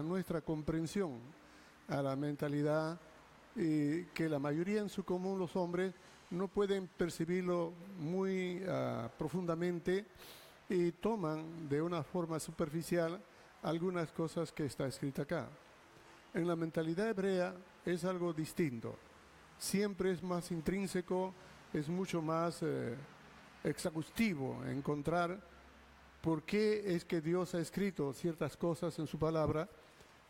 a nuestra comprensión, a la mentalidad, y que la mayoría en su común, los hombres, no pueden percibirlo muy profundamente y toman de una forma superficial algunas cosas que está escrita acá. En la mentalidad hebrea es algo distinto. Siempre es más intrínseco, es mucho más exhaustivo encontrar por qué es que Dios ha escrito ciertas cosas en su palabra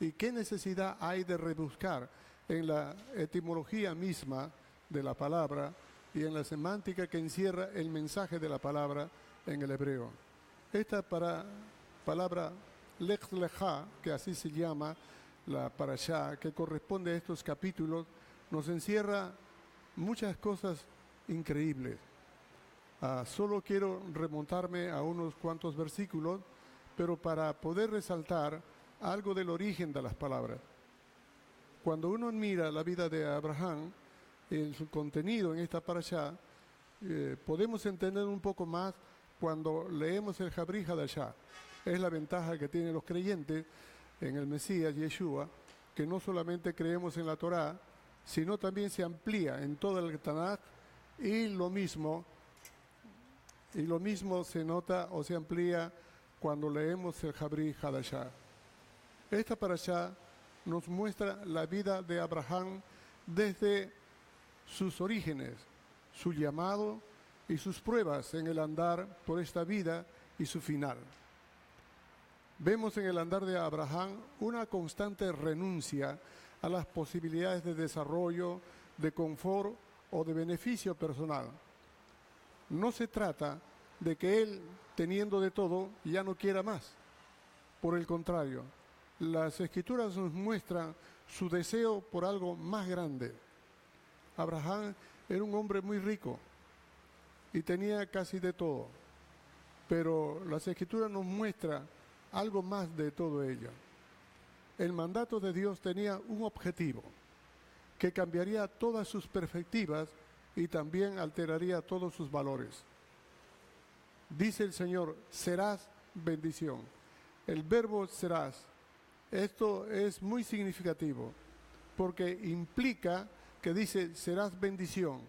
y qué necesidad hay de rebuscar en la etimología misma de la palabra y en la semántica que encierra el mensaje de la palabra en el hebreo. Esta palabra Lech Lecha, que así se llama la parashá, que corresponde a estos capítulos, nos encierra muchas cosas increíbles. Solo quiero remontarme a unos cuantos versículos, pero para poder resaltar algo del origen de las palabras. Cuando uno mira la vida de Abraham, en su contenido en esta parashá, podemos entender un poco más cuando leemos el Jabri Hadashá. Es la ventaja que tienen los creyentes en el Mesías, Yeshua, que no solamente creemos en la Torá, sino también se amplía en todo el Tanaj, y lo mismo se nota o se amplía cuando leemos el Jabri Hadashá. Esta parashá nos muestra la vida de Abraham desde sus orígenes, su llamado y sus pruebas en el andar por esta vida y su final. Vemos en el andar de Abraham una constante renuncia a las posibilidades de desarrollo, de confort o de beneficio personal. No se trata de que él, teniendo de todo, ya no quiera más. Por el contrario, las Escrituras nos muestran su deseo por algo más grande. Abraham era un hombre muy rico y tenía casi de todo, pero las Escrituras nos muestran algo más de todo ello. El mandato de Dios tenía un objetivo que cambiaría todas sus perspectivas y también alteraría todos sus valores. Dice el Señor, serás bendición. El verbo serás, esto es muy significativo porque implica que dice serás bendición.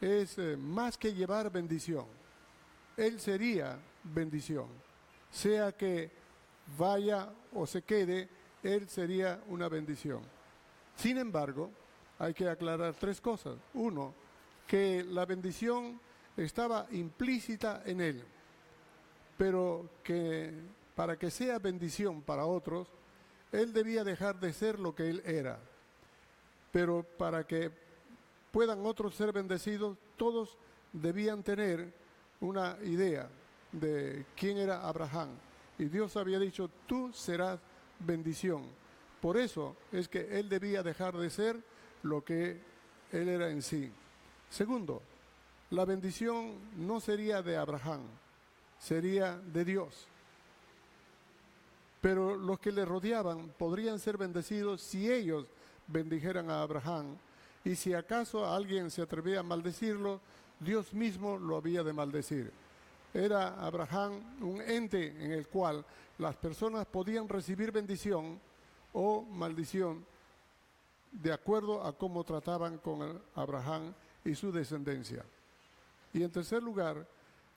Es más que llevar bendición. Él sería bendición. Sea que vaya o se quede, él sería una bendición. Sin embargo, hay que aclarar tres cosas. Uno, que la bendición estaba implícita en él, pero que para que sea bendición para otros, él debía dejar de ser lo que él era. Pero para que puedan otros ser bendecidos, todos debían tener una idea de quién era Abraham. Y Dios había dicho, tú serás bendición. Por eso es que él debía dejar de ser lo que él era en sí. Segundo, la bendición no sería de Abraham, sería de Dios. Pero los que le rodeaban podrían ser bendecidos si ellos bendijeran a Abraham. Y si acaso alguien se atrevía a maldecirlo, Dios mismo lo había de maldecir. Era Abraham un ente en el cual las personas podían recibir bendición o maldición de acuerdo a cómo trataban con Abraham y su descendencia. Y en tercer lugar,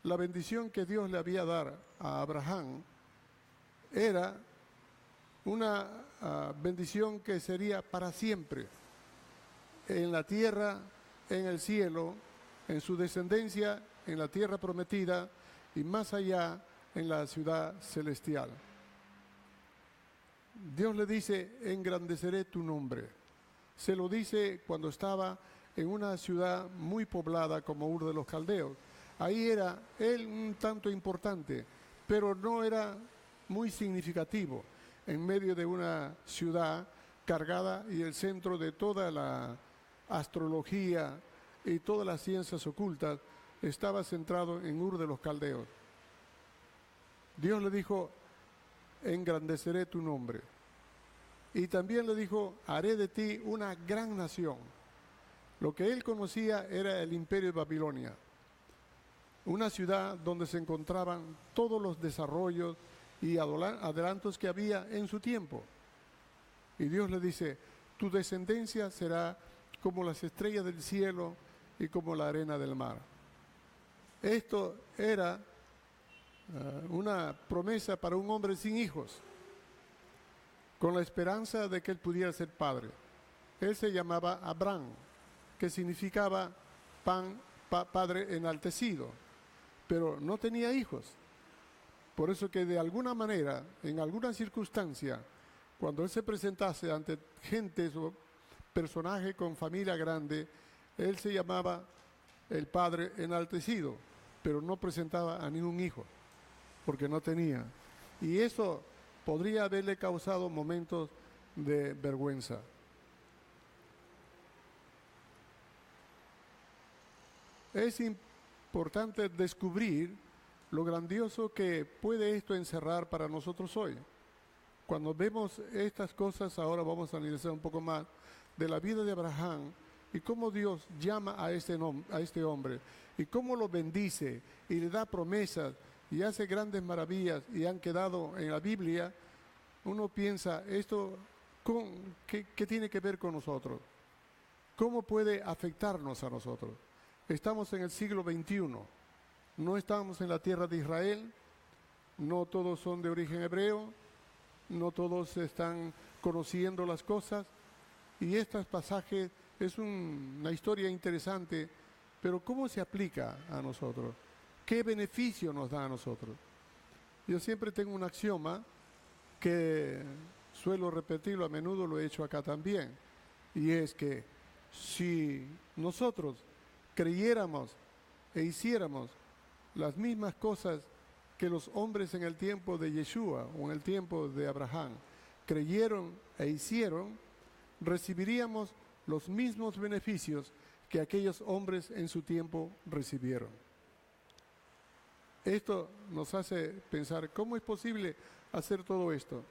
la bendición que Dios le había dado a Abraham era una bendición que sería para siempre, en la tierra, en el cielo, en su descendencia, en la tierra prometida y más allá en la ciudad celestial. Dios le dice, engrandeceré tu nombre. Se lo dice cuando estaba en una ciudad muy poblada como Ur de los Caldeos. Ahí era él un tanto importante, pero no era muy significativo en medio de una ciudad cargada y el centro de toda la astrología y todas las ciencias ocultas estaba centrado en Ur de los Caldeos. Dios le dijo, engrandeceré tu nombre. Y también le dijo, haré de ti una gran nación. Lo que él conocía era el imperio de Babilonia, una ciudad donde se encontraban todos los desarrollos y adelantos que había en su tiempo. Y Dios le dice, tu descendencia será como las estrellas del cielo y como la arena del mar. Esto era una promesa para un hombre sin hijos, con la esperanza de que él pudiera ser padre. Él se llamaba Abraham, que significaba padre enaltecido, pero no tenía hijos. Por eso que de alguna manera, en alguna circunstancia, cuando él se presentase ante gentes o personajes con familia grande, él se llamaba el padre enaltecido, pero no presentaba a ningún hijo, porque no tenía. Y eso podría haberle causado momentos de vergüenza. Es importante descubrir lo grandioso que puede esto encerrar para nosotros hoy. Cuando vemos estas cosas, ahora vamos a analizar un poco más de la vida de Abraham y cómo Dios llama a este hombre y cómo lo bendice y le da promesas y hace grandes maravillas y han quedado en la Biblia. Uno piensa, ¿esto qué tiene que ver con nosotros? ¿Cómo puede afectarnos a nosotros? Estamos en el siglo XXI, no estamos en la tierra de Israel, no todos son de origen hebreo, no todos están conociendo las cosas, y estos pasajes es una historia interesante, pero ¿cómo se aplica a nosotros? ¿Qué beneficio nos da a nosotros? Yo siempre tengo un axioma que suelo repetirlo, a menudo lo he hecho acá también, y es que si nosotros creyéramos e hiciéramos las mismas cosas que los hombres en el tiempo de Yeshua o en el tiempo de Abraham creyeron e hicieron, recibiríamos los mismos beneficios que aquellos hombres en su tiempo recibieron. Esto nos hace pensar, ¿cómo es posible hacer todo esto?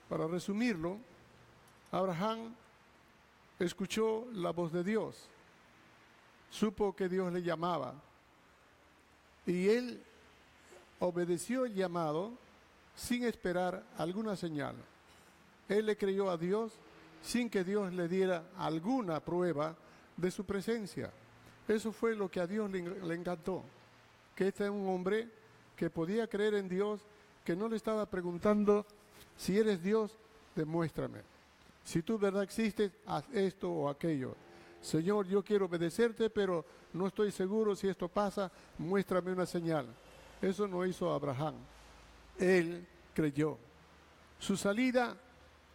Para resumirlo, Abraham escuchó la voz de Dios, supo que Dios le llamaba y él obedeció el llamado sin esperar alguna señal. Él le creyó a Dios sin que Dios le diera alguna prueba de su presencia. Eso fue lo que a Dios le encantó, que este es un hombre que podía creer en Dios, que no le estaba preguntando, si eres Dios, demuéstrame. Si tú verdad existes, haz esto o aquello. Señor, yo quiero obedecerte, pero no estoy seguro si esto pasa, muéstrame una señal. Eso no hizo Abraham. Él creyó. Su salida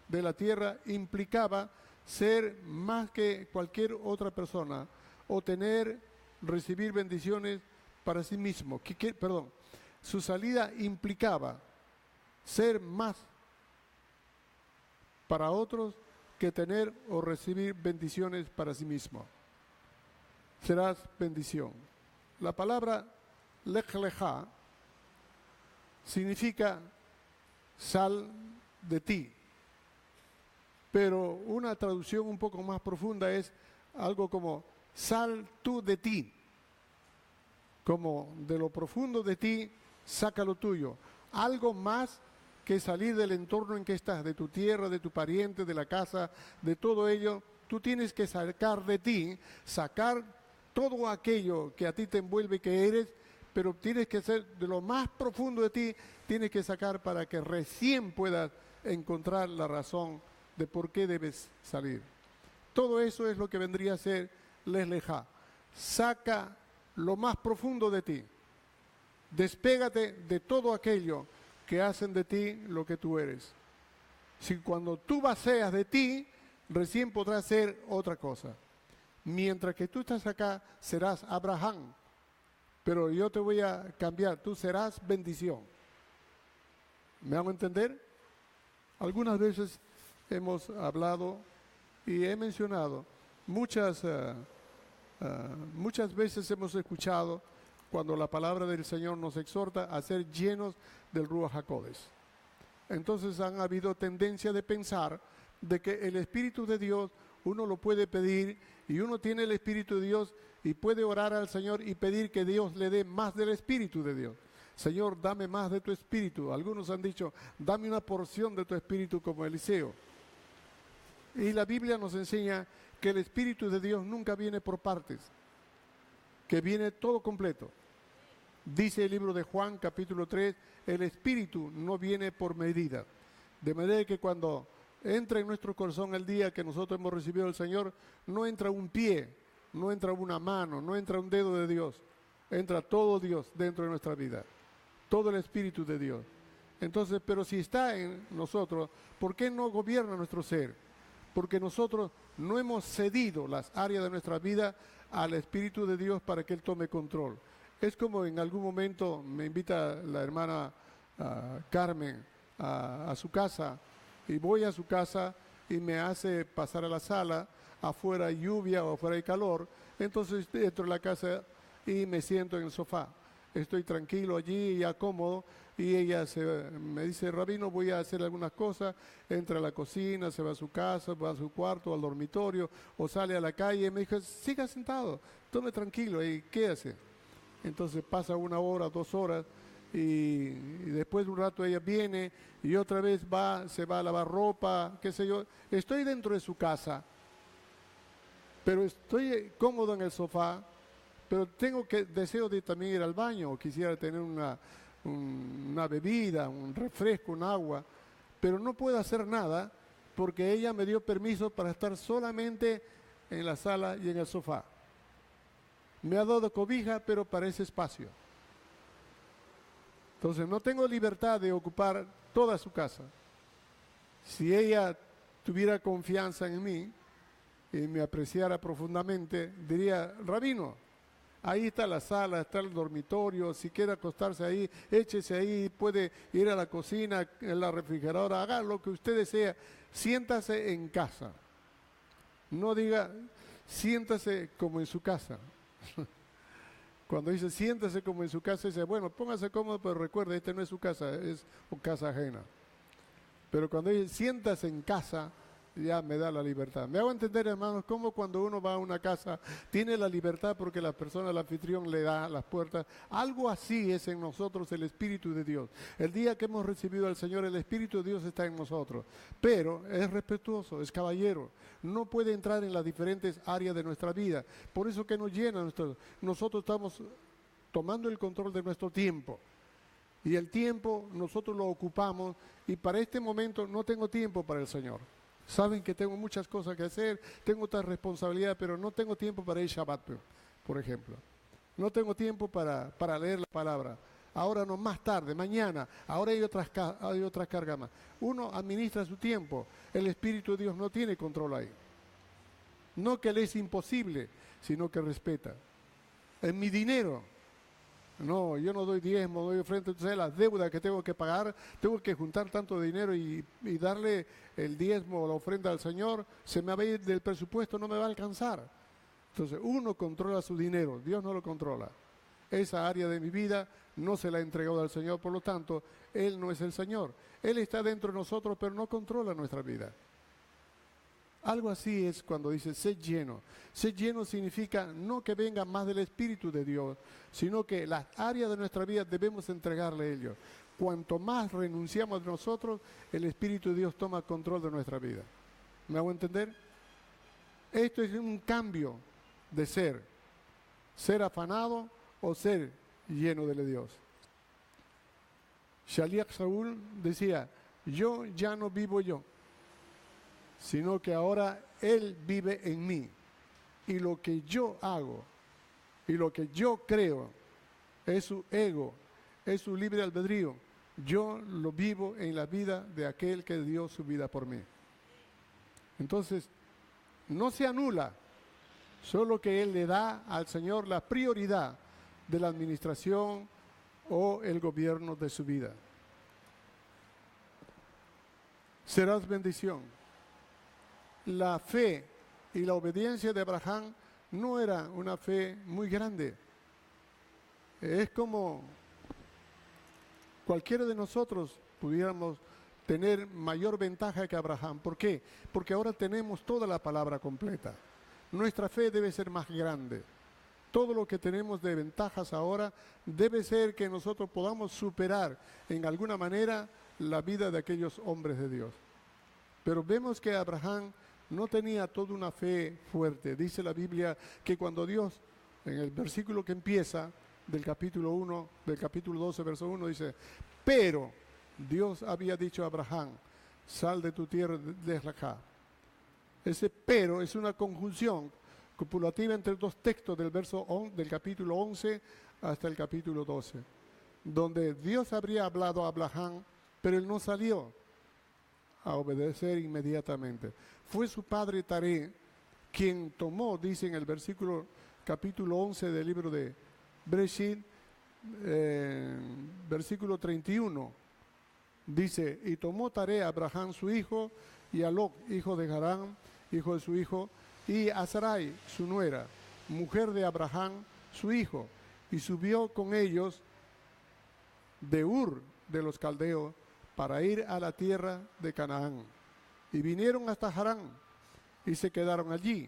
de la tierra implicaba ser más que cualquier otra persona o recibir bendiciones para sí mismo. Su salida implicaba ser más para otros que tener o recibir bendiciones para sí mismo. Serás bendición. La palabra lech lecha significa sal de ti, pero una traducción un poco más profunda es algo como sal tú de ti, como de lo profundo de ti saca lo tuyo, algo más que salir del entorno en que estás, de tu tierra, de tu pariente, de la casa, de todo ello. Tú tienes que sacar de ti, sacar todo aquello que a ti te envuelve que eres, pero tienes que ser de lo más profundo de ti, tienes que sacar para que recién puedas encontrar la razón de por qué debes salir. Todo eso es lo que vendría a ser lech lecha. Saca lo más profundo de ti. Despégate de todo aquello que hacen de ti lo que tú eres. Si cuando tú vacías de ti, recién podrás ser otra cosa. Mientras que tú estás acá, serás Abraham. Pero yo te voy a cambiar, tú serás bendición. ¿Me hago entender? Algunas veces hemos hablado y he mencionado, muchas veces hemos escuchado cuando la palabra del Señor nos exhorta a ser llenos del Ruach HaKodesh. Entonces han habido tendencia de pensar de que el Espíritu de Dios uno lo puede pedir y uno tiene el Espíritu de Dios y puede orar al Señor y pedir que Dios le dé más del Espíritu de Dios. Señor, dame más de tu espíritu. Algunos han dicho, dame una porción de tu espíritu como Eliseo. Y la Biblia nos enseña que el Espíritu de Dios nunca viene por partes, que viene todo completo. Dice el libro de Juan, capítulo 3, el Espíritu no viene por medida. De manera que cuando entra en nuestro corazón el día que nosotros hemos recibido al Señor, no entra un pie, no entra una mano, no entra un dedo de Dios. Entra todo Dios dentro de nuestra vida, todo el Espíritu de Dios. Entonces, pero si está en nosotros, ¿por qué no gobierna nuestro ser? Porque nosotros no hemos cedido las áreas de nuestra vida al Espíritu de Dios para que Él tome control. Es como en algún momento me invita la hermana Carmen a su casa, y voy a su casa y me hace pasar a la sala, afuera hay lluvia o afuera hay calor, entonces entro a la casa y me siento en el sofá. Estoy tranquilo allí, ya cómodo, y ella me dice, Rabino, voy a hacer algunas cosas, entra a la cocina, se va a su casa, va a su cuarto, al dormitorio, o sale a la calle, y me dijo, siga sentado, tome tranquilo, y quédese. Entonces pasa 1 hora, 2 horas, y después de un rato ella viene, y otra vez se va a lavar ropa, qué sé yo. Estoy dentro de su casa, pero estoy cómodo en el sofá, pero deseo de también ir al baño, o quisiera tener una bebida, un refresco, un agua, pero no puedo hacer nada porque ella me dio permiso para estar solamente en la sala y en el sofá. Me ha dado cobija, pero para ese espacio. Entonces no tengo libertad de ocupar toda su casa. Si ella tuviera confianza en mí y me apreciara profundamente, diría, Rabino, ahí está la sala, está el dormitorio, si quiere acostarse ahí, échese ahí, puede ir a la cocina, en la refrigeradora, haga lo que usted desea, siéntase en casa. No diga, siéntase como en su casa. Cuando dice siéntase como en su casa, dice, bueno, póngase cómodo, pero recuerde, esta no es su casa, es una casa ajena. Pero cuando dice siéntase en casa, ya me da la libertad. Me hago entender, hermanos, cómo cuando uno va a una casa tiene la libertad porque la persona, el anfitrión, le da las puertas. Algo así es en nosotros el Espíritu de Dios. El día que hemos recibido al Señor, el Espíritu de Dios está en nosotros. Pero es respetuoso, es caballero. No puede entrar en las diferentes áreas de nuestra vida. Por eso que nos llena. Nosotros estamos tomando el control de nuestro tiempo. Y el tiempo nosotros lo ocupamos y para este momento no tengo tiempo para el Señor. Saben que tengo muchas cosas que hacer, tengo otras responsabilidades, pero no tengo tiempo para ir Shabbat, por ejemplo. No tengo tiempo para leer la palabra. Ahora no, más tarde, mañana. Ahora hay otras cargas más. Uno administra su tiempo. El Espíritu de Dios no tiene control ahí. No que le es imposible, sino que respeta. Es mi dinero. No, yo no doy diezmo, doy ofrenda. Entonces las deudas que tengo que pagar, tengo que juntar tanto dinero y darle el diezmo o la ofrenda al Señor, se me va a ir del presupuesto, no me va a alcanzar. Entonces uno controla su dinero, Dios no lo controla. Esa área de mi vida no se la ha entregado al Señor, por lo tanto, Él no es el Señor. Él está dentro de nosotros, pero no controla nuestra vida. Algo así es cuando dice sed lleno. Sed lleno significa no que venga más del Espíritu de Dios, sino que las áreas de nuestra vida debemos entregarle a ellos. Cuanto más renunciamos de nosotros, el Espíritu de Dios toma control de nuestra vida. ¿Me hago entender? Esto es un cambio de ser afanado o ser lleno de Dios. Shaliach Saúl decía, yo ya no vivo yo, sino que ahora Él vive en mí. Y lo que yo hago y lo que yo creo es su ego, es su libre albedrío. Yo lo vivo en la vida de aquel que dio su vida por mí. Entonces, no se anula, solo que Él le da al Señor la prioridad de la administración o el gobierno de su vida. Serás bendición. La fe y la obediencia de Abraham no era una fe muy grande. Es como cualquiera de nosotros pudiéramos tener mayor ventaja que Abraham. ¿Por qué? Porque ahora tenemos toda la palabra completa. Nuestra fe debe ser más grande. todo lo que tenemos de ventajas ahora debe ser que nosotros podamos superar en alguna manera la vida de aquellos hombres de Dios. Pero vemos que Abraham no tenía toda una fe fuerte. Dice la Biblia que cuando Dios, en el versículo que empieza del capítulo 1, del capítulo 12, verso 1, dice, pero Dios había dicho a Abraham, sal de tu tierra desde acá. Ese pero es una conjunción copulativa entre dos textos del capítulo 11 hasta el capítulo 12, donde Dios habría hablado a Abraham, pero él no salió a obedecer inmediatamente. Fue su padre Taré quien tomó, dice en el capítulo 11 del libro de Bereshit, versículo 31, dice, y tomó Taré a Abraham su hijo, y a Lot, hijo de Harán, hijo de su hijo, y a Sarai, su nuera, mujer de Abraham, su hijo, y subió con ellos de Ur de los caldeos para ir a la tierra de Canaán. Y vinieron hasta Harán y se quedaron allí.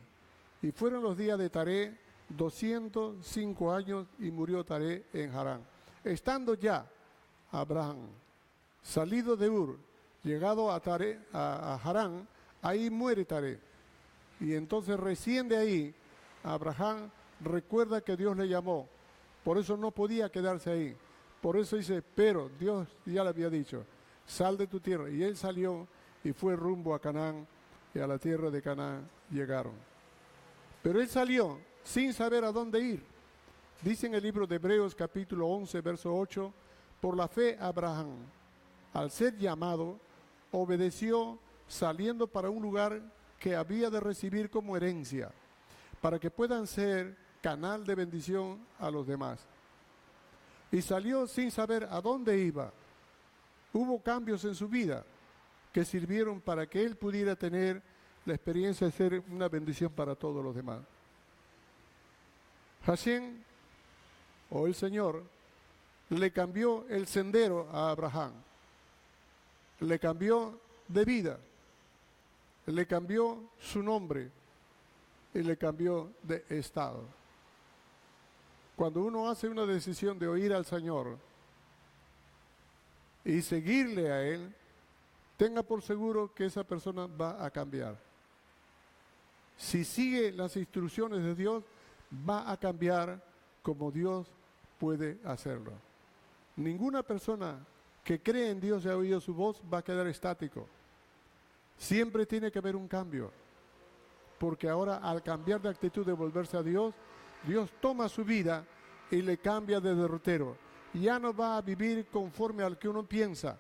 Y fueron los días de Taré 205 años y murió Taré en Harán. Estando ya Abraham salido de Ur, llegado a Harán, ahí muere Taré. Y entonces recién de ahí, Abraham recuerda que Dios le llamó. Por eso no podía quedarse ahí. Por eso dice, pero Dios ya le había dicho, sal de tu tierra. Y él salió y fue rumbo a Canaán, y a la tierra de Canaán llegaron. Pero él salió sin saber a dónde ir. Dice en el libro de Hebreos capítulo 11, verso 8, por la fe Abraham, al ser llamado, obedeció saliendo para un lugar que había de recibir como herencia, para que puedan ser canal de bendición a los demás. Y salió sin saber a dónde iba. Hubo cambios en su vida que sirvieron para que él pudiera tener la experiencia de ser una bendición para todos los demás. Hashem, o el Señor, le cambió el sendero a Abraham, le cambió de vida, le cambió su nombre y le cambió de estado. Cuando uno hace una decisión de oír al Señor y seguirle a Él, tenga por seguro que esa persona va a cambiar. Si sigue las instrucciones de Dios, va a cambiar como Dios puede hacerlo. Ninguna persona que cree en Dios y ha oído su voz va a quedar estático. Siempre tiene que haber un cambio, porque ahora al cambiar de actitud de volverse a Dios, Dios toma su vida y le cambia de derrotero. Ya no va a vivir conforme al que uno piensa,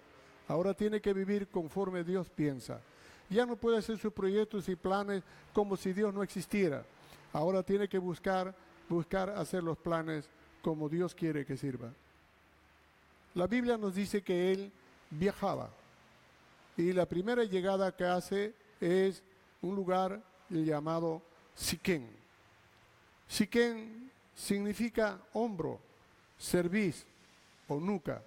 ahora tiene que vivir conforme Dios piensa. Ya no puede hacer sus proyectos y planes como si Dios no existiera. Ahora tiene que buscar hacer los planes como Dios quiere que sirva. La Biblia nos dice que él viajaba. Y la primera llegada que hace es un lugar llamado Siquén. Siquén significa hombro, cerviz o nuca.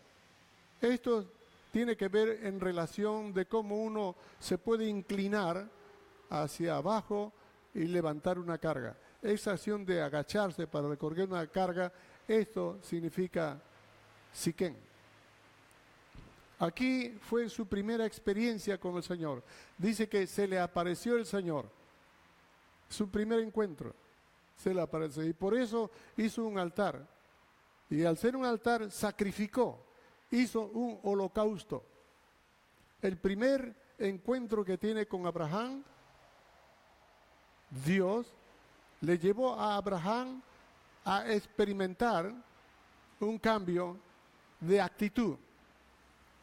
Esto tiene que ver en relación de cómo uno se puede inclinar hacia abajo y levantar una carga. Esa acción de agacharse para recorrer una carga, esto significa Siquén. Aquí fue su primera experiencia con el Señor. Dice que se le apareció el Señor. Su primer encuentro se le apareció. Y por eso hizo un altar. Y al ser un altar, sacrificó. Hizo un holocausto. El primer encuentro que tiene con Abraham, Dios le llevó a Abraham a experimentar un cambio de actitud.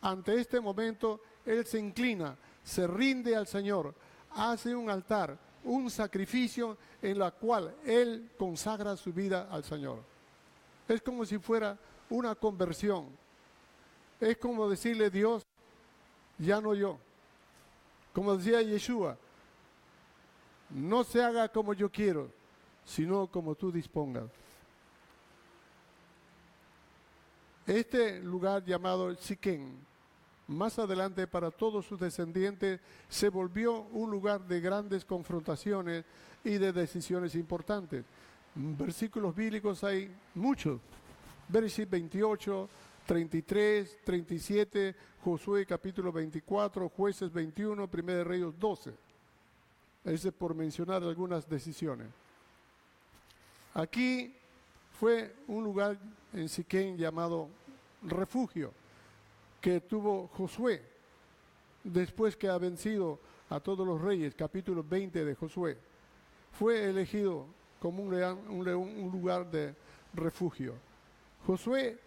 Ante este momento, él se inclina, se rinde al Señor, hace un altar, un sacrificio en la cual él consagra su vida al Señor. Es como si fuera una conversión. Es como decirle, Dios, ya no yo. Como decía Yeshua, no se haga como yo quiero, sino como tú dispongas. Este lugar llamado Siquén, más adelante para todos sus descendientes, se volvió un lugar de grandes confrontaciones y de decisiones importantes. Versículos bíblicos hay muchos. Bereshit 28, 33, 37, Josué capítulo 24, Jueces 21, Primera de Reyes 12. Ese por mencionar algunas decisiones. Aquí fue un lugar en Siquén llamado refugio que tuvo Josué después que ha vencido a todos los reyes, capítulo 20 de Josué. Fue elegido como un lugar de refugio. José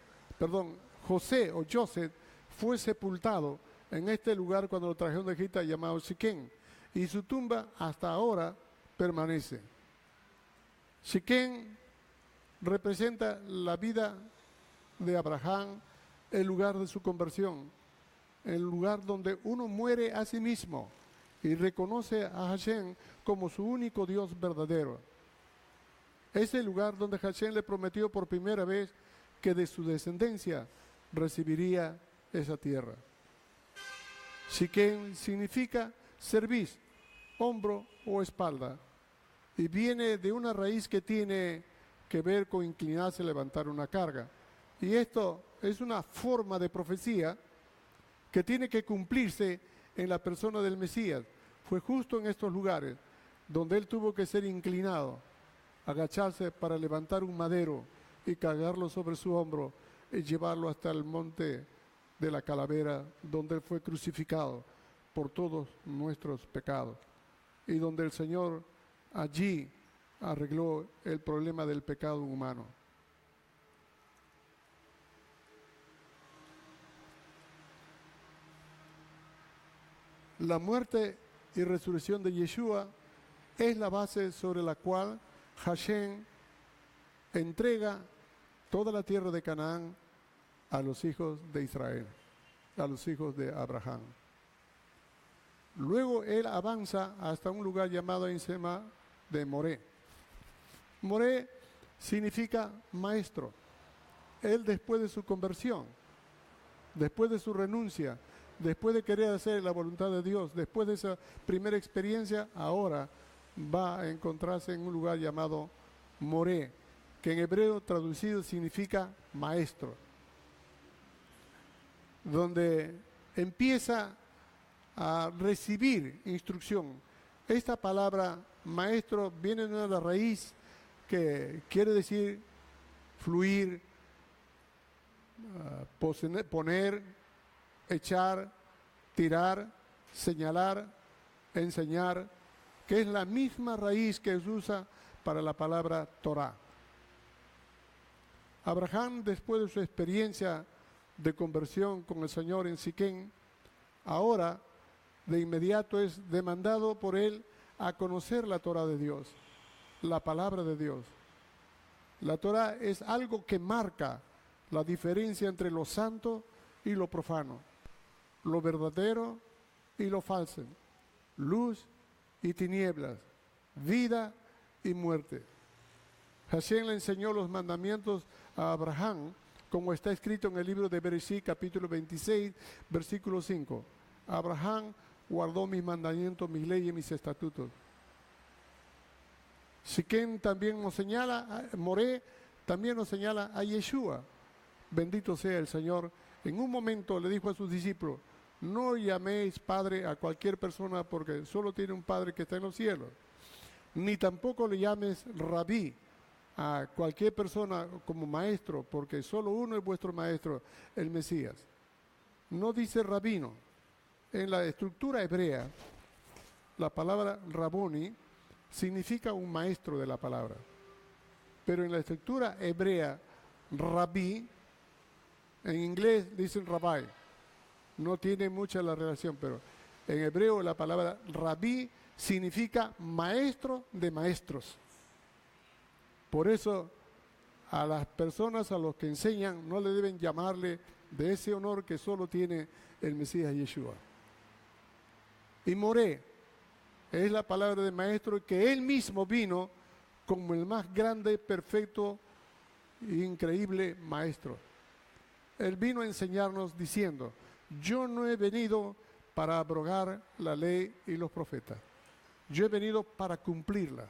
o Joseph fue sepultado en este lugar cuando lo trajeron de Egipto llamado Siquén, y su tumba hasta ahora permanece. Siquén representa la vida de Abraham, el lugar de su conversión, el lugar donde uno muere a sí mismo y reconoce a Hashem como su único Dios verdadero. Es el lugar donde Hashem le prometió por primera vez que de su descendencia recibiría esa tierra. Siquén significa cerviz, hombro o espalda, y viene de una raíz que tiene que ver con inclinarse a levantar una carga. Y esto es una forma de profecía que tiene que cumplirse en la persona del Mesías. Fue justo en estos lugares donde él tuvo que ser inclinado, agacharse para levantar un madero y cargarlo sobre su hombro y llevarlo hasta el monte de la calavera, donde él fue crucificado por todos nuestros pecados, y donde el Señor allí arregló el problema del pecado humano. La muerte y resurrección de Yeshua es la base sobre la cual Hashem entrega toda la tierra de Canaán a los hijos de Israel, a los hijos de Abraham. Luego él avanza hasta un lugar llamado encima de Moré. Moré significa maestro. Él, después de su conversión, después de su renuncia, después de querer hacer la voluntad de Dios, después de esa primera experiencia, ahora va a encontrarse en un lugar llamado Moré, que en hebreo traducido significa maestro, donde empieza a recibir instrucción. Esta palabra maestro viene de una raíz que quiere decir fluir, poner, echar, tirar, señalar, enseñar, que es la misma raíz que se usa para la palabra Torah. Abraham, después de su experiencia de conversión con el Señor en Siquén, ahora de inmediato es demandado por él a conocer la Torah de Dios, la palabra de Dios. La Torah es algo que marca la diferencia entre lo santo y lo profano, lo verdadero y lo falso, luz y tinieblas, vida y muerte. Hashem le enseñó los mandamientos a Abraham, como está escrito en el libro de Bereshit, capítulo 26, versículo 5. Abraham guardó mis mandamientos, mis leyes y mis estatutos. Siquén también nos señala, Moré también nos señala a Yeshua. Bendito sea el Señor. En un momento le dijo a sus discípulos: no llaméis padre a cualquier persona, porque solo tiene un padre que está en los cielos. Ni tampoco le llames rabí a cualquier persona como maestro, porque solo uno es vuestro maestro, el Mesías. No dice rabino. En la estructura hebrea, la palabra raboni significa un maestro de la palabra. Pero en la estructura hebrea, rabí, en inglés dicen rabbi. No tiene mucha la relación, pero en hebreo la palabra rabí significa maestro de maestros. Por eso a las personas, a los que enseñan, no le deben llamarle de ese honor que solo tiene el Mesías Yeshua. Y Moré es la palabra de maestro, que él mismo vino como el más grande, perfecto e increíble maestro. Él vino a enseñarnos diciendo: yo no he venido para abrogar la ley y los profetas, yo he venido para cumplirla.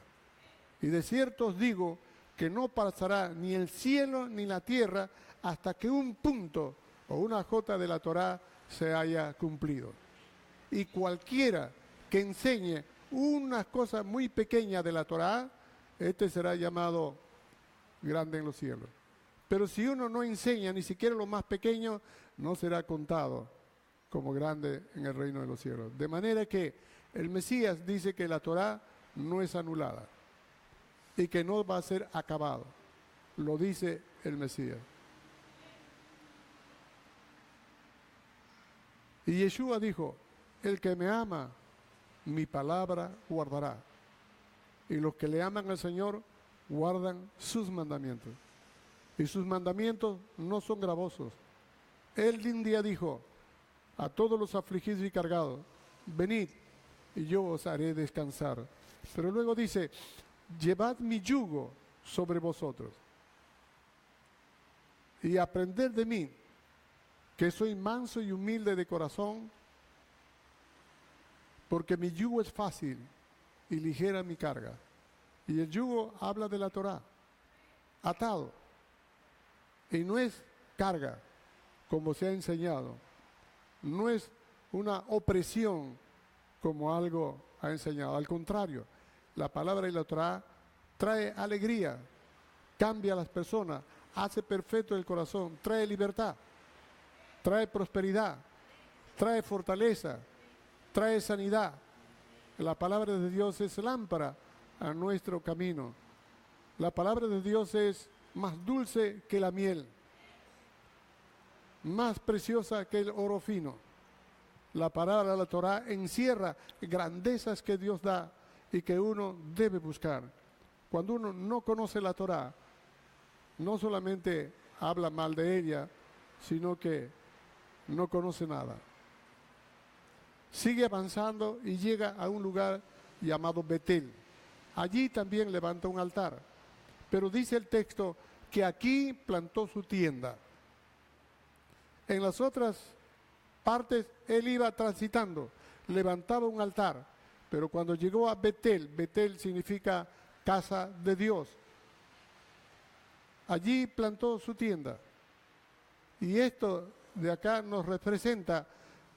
Y de cierto os digo que no pasará ni el cielo ni la tierra hasta que un punto o una jota de la Torá se haya cumplido. Y cualquiera que enseñe una cosa muy pequeña de la Torá, este será llamado grande en los cielos. Pero si uno no enseña ni siquiera lo más pequeño, no será contado como grande en el reino de los cielos. De manera que el Mesías dice que la Torá no es anulada y que no va a ser acabado. Lo dice el Mesías. Y Yeshua dijo, el que me ama, mi palabra guardará. Y los que le aman al Señor, guardan sus mandamientos. Y sus mandamientos no son gravosos. Él un día dijo, a todos los afligidos y cargados, venid, y yo os haré descansar. Pero luego dice, llevad mi yugo sobre vosotros y aprended de mí, que soy manso y humilde de corazón, porque mi yugo es fácil y ligera mi carga. Y el yugo habla de la Torá, atado, y no es carga, como se ha enseñado, no es una opresión, como algo ha enseñado. Al contrario, la palabra de la Torá trae alegría, cambia a las personas, hace perfecto el corazón, trae libertad, trae prosperidad, trae fortaleza, trae sanidad. La palabra de Dios es lámpara a nuestro camino. La palabra de Dios es más dulce que la miel, más preciosa que el oro fino. La palabra de la Torá encierra grandezas que Dios da y que uno debe buscar. Cuando uno no conoce la Torá, no solamente habla mal de ella, sino que no conoce nada. Sigue avanzando y llega a un lugar llamado Betel. Allí también levanta un altar. Pero dice el texto que aquí plantó su tienda. En las otras partes él iba transitando, levantaba un altar. Pero cuando llegó a Betel, Betel significa casa de Dios. Allí plantó su tienda. Y esto de acá nos representa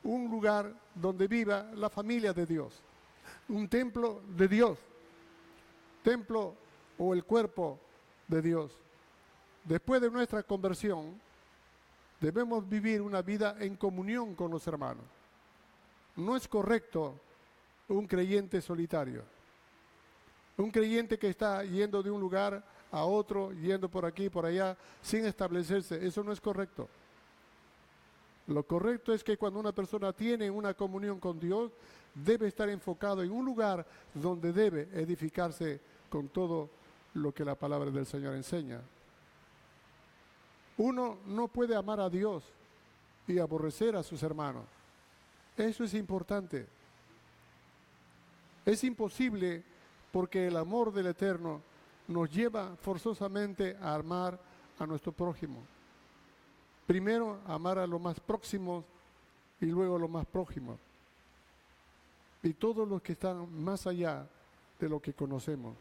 un lugar donde viva la familia de Dios, un templo de Dios, templo o el cuerpo de Dios. Después de nuestra conversión, debemos vivir una vida en comunión con los hermanos. No es correcto un creyente solitario, un creyente que está yendo de un lugar a otro, yendo por aquí, por allá, sin establecerse. Eso no es correcto. Lo correcto es que cuando una persona tiene una comunión con Dios, debe estar enfocado en un lugar donde debe edificarse con todo lo que la palabra del Señor enseña. Uno no puede amar a Dios y aborrecer a sus hermanos. Eso es importante. Es imposible porque el amor del Eterno nos lleva forzosamente a amar a nuestro prójimo. Primero, amar a los más próximos y luego a los más prójimos. Y todos los que están más allá de lo que conocemos.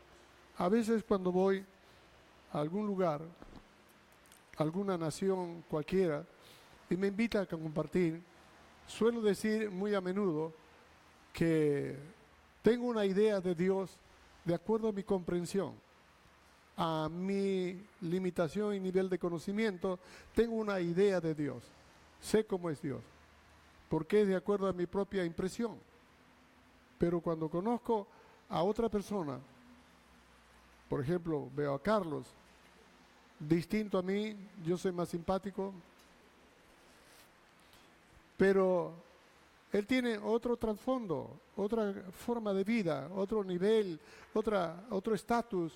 A veces cuando voy a algún lugar, alguna nación cualquiera, y me invitan a compartir, suelo decir muy a menudo que tengo una idea de Dios de acuerdo a mi comprensión, a mi limitación y nivel de conocimiento. Tengo una idea de Dios, sé cómo es Dios, porque es de acuerdo a mi propia impresión. Pero cuando conozco a otra persona, por ejemplo, veo a Carlos, distinto a mí, yo soy más simpático, pero él tiene otro trasfondo, otra forma de vida, otro nivel, otro estatus,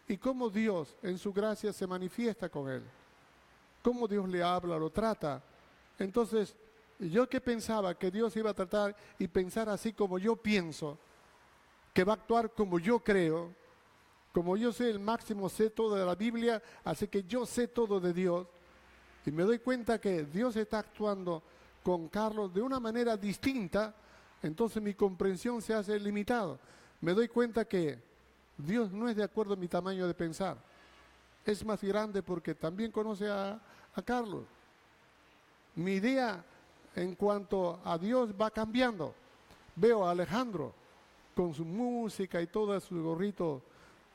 y cómo Dios en su gracia se manifiesta con él, cómo Dios le habla, lo trata. Entonces, yo que pensaba que Dios iba a tratar y pensar así como yo pienso, que va a actuar como yo creo, como yo sé el máximo, sé todo de la Biblia, así que yo sé todo de Dios, y me doy cuenta que Dios está actuando con Carlos de una manera distinta, entonces mi comprensión se hace limitada. Me doy cuenta que Dios no es de acuerdo a mi tamaño de pensar. es más grande porque también conoce a Carlos. Mi idea en cuanto a Dios va cambiando. Veo a Alejandro con su música y todo su gorrito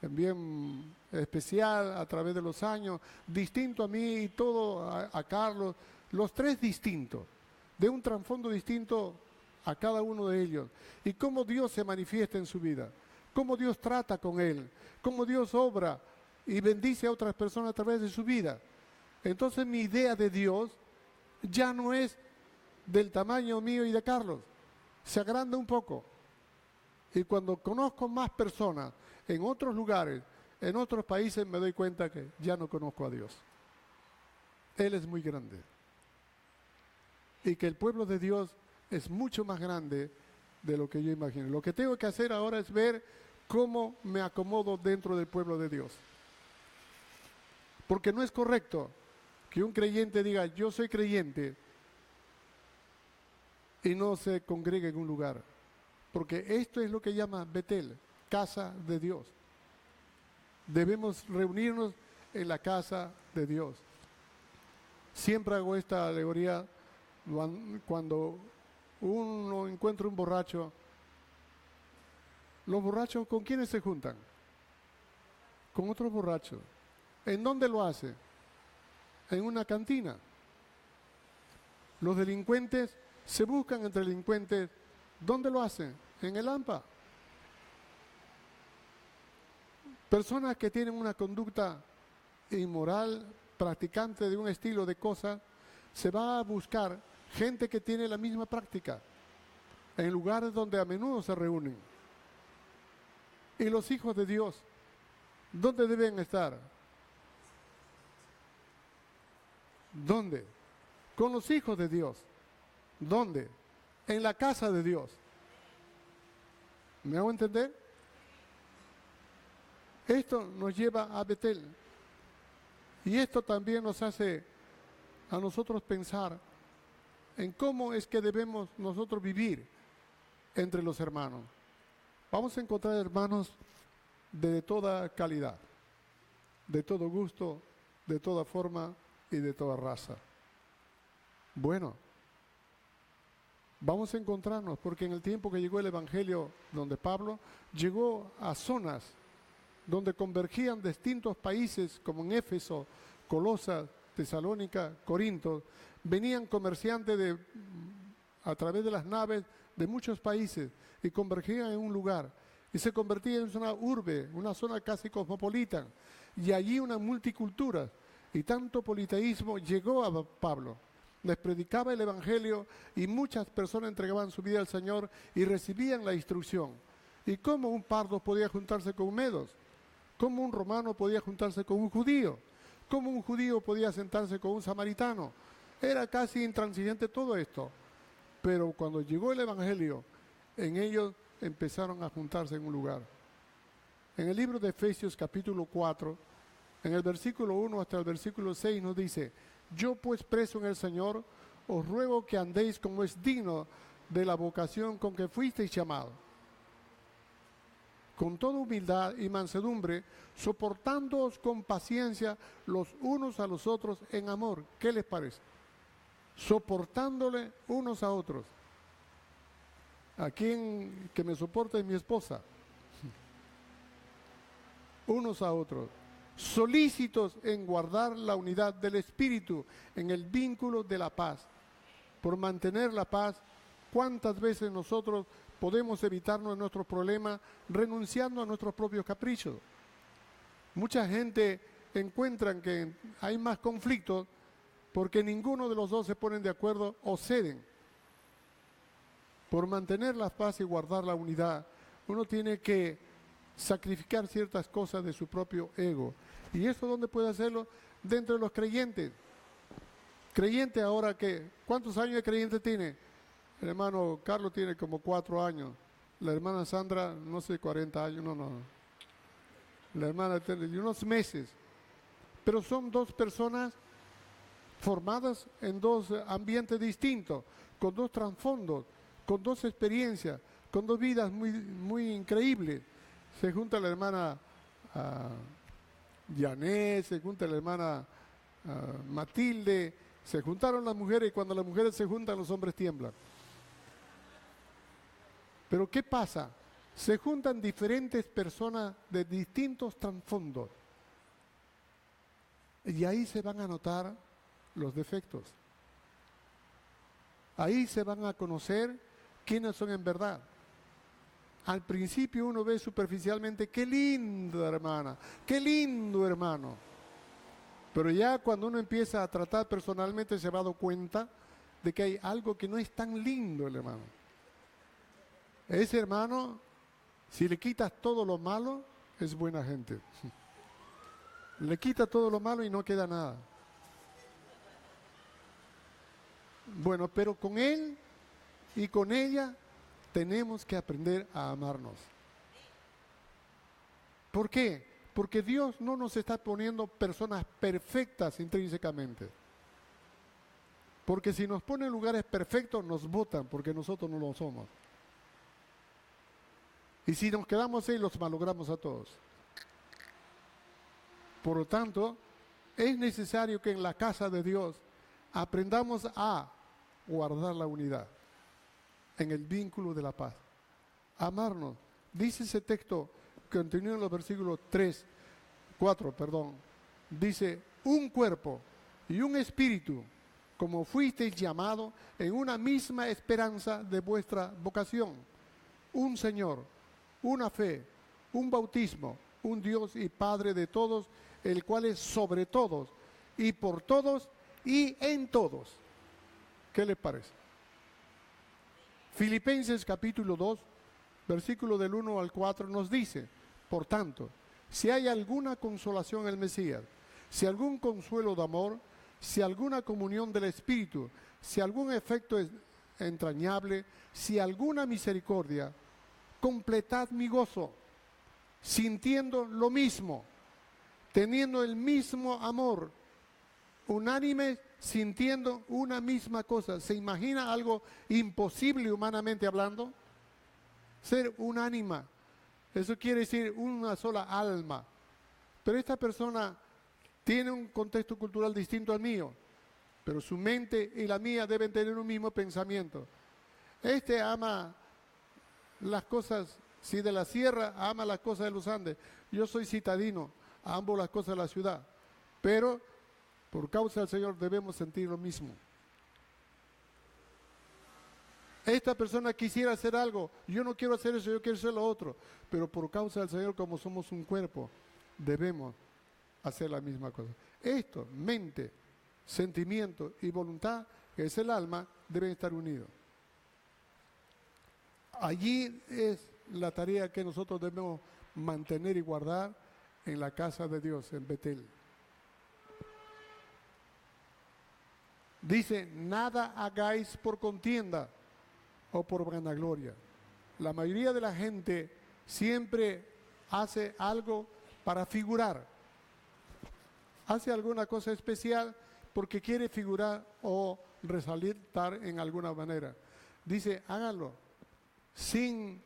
bien especial a través de los años, distinto a mí y todo a Carlos, los tres distintos, de un trasfondo distinto a cada uno de ellos. Y cómo Dios se manifiesta en su vida, cómo Dios trata con él, cómo Dios obra y bendice a otras personas a través de su vida. Entonces mi idea de Dios ya no es del tamaño mío y de Carlos, se agranda un poco. Y cuando conozco más personas en otros lugares, en otros países, me doy cuenta que ya no conozco a Dios. Él es muy grande. Y que el pueblo de Dios es mucho más grande de lo que yo imagino. Lo que tengo que hacer ahora es ver cómo me acomodo dentro del pueblo de Dios. Porque no es correcto que un creyente diga, yo soy creyente, y no se congregue en un lugar. Porque esto es lo que llama Betel, casa de Dios. Debemos reunirnos en la casa de Dios. Siempre hago esta alegoría cuando uno encuentra un borracho. Los borrachos, ¿con quiénes se juntan? Con otros borrachos. ¿En dónde lo hace? En una cantina. Los delincuentes se buscan entre delincuentes. ¿Dónde lo hacen? En el AMPA. Personas que tienen una conducta inmoral, practicante de un estilo de cosas, se va a buscar gente que tiene la misma práctica en lugares donde a menudo se reúnen. Y los hijos de Dios, ¿dónde deben estar? ¿Dónde? Con los hijos de Dios. ¿Dónde? En la casa de Dios. ¿Me hago entender? Esto nos lleva a Betel. Y esto también nos hace a nosotros pensar en cómo es que debemos nosotros vivir entre los hermanos. Vamos a encontrar hermanos de toda calidad, de todo gusto, de toda forma y de toda raza. Bueno, vamos a encontrarnos, porque en el tiempo que llegó el Evangelio, donde Pablo llegó a zonas donde convergían distintos países, como en Éfeso, Colosas, Tesalónica, Corinto, venían comerciantes a través de las naves de muchos países y convergían en un lugar y se convertía en una urbe, una zona casi cosmopolita, y allí una multicultura, y tanto politeísmo llegó a Pablo. Les predicaba el Evangelio y muchas personas entregaban su vida al Señor y recibían la instrucción. ¿Y cómo un pardo podía juntarse con medos? ¿Cómo un romano podía juntarse con un judío? ¿Cómo un judío podía sentarse con un samaritano? Era casi intransigente todo esto. Pero cuando llegó el Evangelio, en ellos empezaron a juntarse en un lugar. En el libro de Efesios capítulo 4, en el versículo 1 hasta el versículo 6 nos dice: yo pues preso en el Señor, os ruego que andéis como es digno de la vocación con que fuisteis llamados, con toda humildad y mansedumbre, soportándoos con paciencia los unos a los otros en amor. ¿Qué les parece? Soportándole unos a otros. A quien que me soporta es mi esposa. Unos a otros. Solícitos en guardar la unidad del Espíritu, en el vínculo de la paz. Por mantener la paz, ¿cuántas veces nosotros podemos evitarnos nuestros problemas renunciando a nuestros propios caprichos? Mucha gente encuentra que hay más conflictos porque ninguno de los dos se ponen de acuerdo o ceden. Por mantener la paz y guardar la unidad, uno tiene que sacrificar ciertas cosas de su propio ego. ¿Y eso dónde puede hacerlo? Dentro de los creyentes. Creyente ahora que, ¿cuántos años de creyente tiene? El hermano Carlos tiene como 4 años. La hermana Sandra, no sé, 40 años, no. La hermana tiene unos meses. Pero son dos personas formadas en dos ambientes distintos, con dos trasfondos, con dos experiencias, con dos vidas muy, muy increíbles. Se junta la hermana Janet, se junta la hermana Matilde, se juntaron las mujeres y cuando las mujeres se juntan los hombres tiemblan. Pero ¿qué pasa? Se juntan diferentes personas de distintos trasfondos y ahí se van a notar los defectos. Ahí se van a conocer quiénes son en verdad. Al principio uno ve superficialmente, qué linda hermana, qué lindo hermano. Pero ya cuando uno empieza a tratar personalmente se va dando cuenta de que hay algo que no es tan lindo el hermano. Ese hermano, si le quitas todo lo malo, es buena gente. Le quita todo lo malo y no queda nada. Bueno, pero con él y con ella tenemos que aprender a amarnos. ¿Por qué? Porque Dios no nos está poniendo personas perfectas intrínsecamente. Porque si nos pone en lugares perfectos, nos botan porque nosotros no lo somos. Y si nos quedamos ahí, los malogramos a todos. Por lo tanto, es necesario que en la casa de Dios aprendamos a guardar la unidad en el vínculo de la paz. Amarnos. Dice ese texto, continúa en los versículos 4, dice, un cuerpo y un espíritu, como fuisteis llamados en una misma esperanza de vuestra vocación. Un Señor, una fe, un bautismo, un Dios y Padre de todos, el cual es sobre todos y por todos y en todos. ¿Qué les parece? Filipenses capítulo 2, versículo del 1 al 4 nos dice, por tanto, si hay alguna consolación en el Mesías, si algún consuelo de amor, si alguna comunión del Espíritu, si algún efecto entrañable, si alguna misericordia, completad mi gozo, sintiendo lo mismo, teniendo el mismo amor, unánimes, sintiendo una misma cosa. ¿Se imagina algo imposible humanamente hablando? Ser unánime. Eso quiere decir una sola alma. Pero esta persona tiene un contexto cultural distinto al mío, pero su mente y la mía deben tener un mismo pensamiento. Este ama las cosas, si de la sierra, ama las cosas de los Andes. Yo soy citadino, amo las cosas de la ciudad, pero por causa del Señor debemos sentir lo mismo. Esta persona quisiera hacer algo, yo no quiero hacer eso, yo quiero hacer lo otro, pero por causa del Señor, como somos un cuerpo, debemos hacer la misma cosa. Esto, mente, sentimiento y voluntad, que es el alma, deben estar unidos. Allí es la tarea que nosotros debemos mantener y guardar en la casa de Dios, en Betel. Dice, nada hagáis por contienda o por vanagloria. La mayoría de la gente siempre hace algo para figurar. Hace alguna cosa especial porque quiere figurar o resaltar en alguna manera. Dice, háganlo sin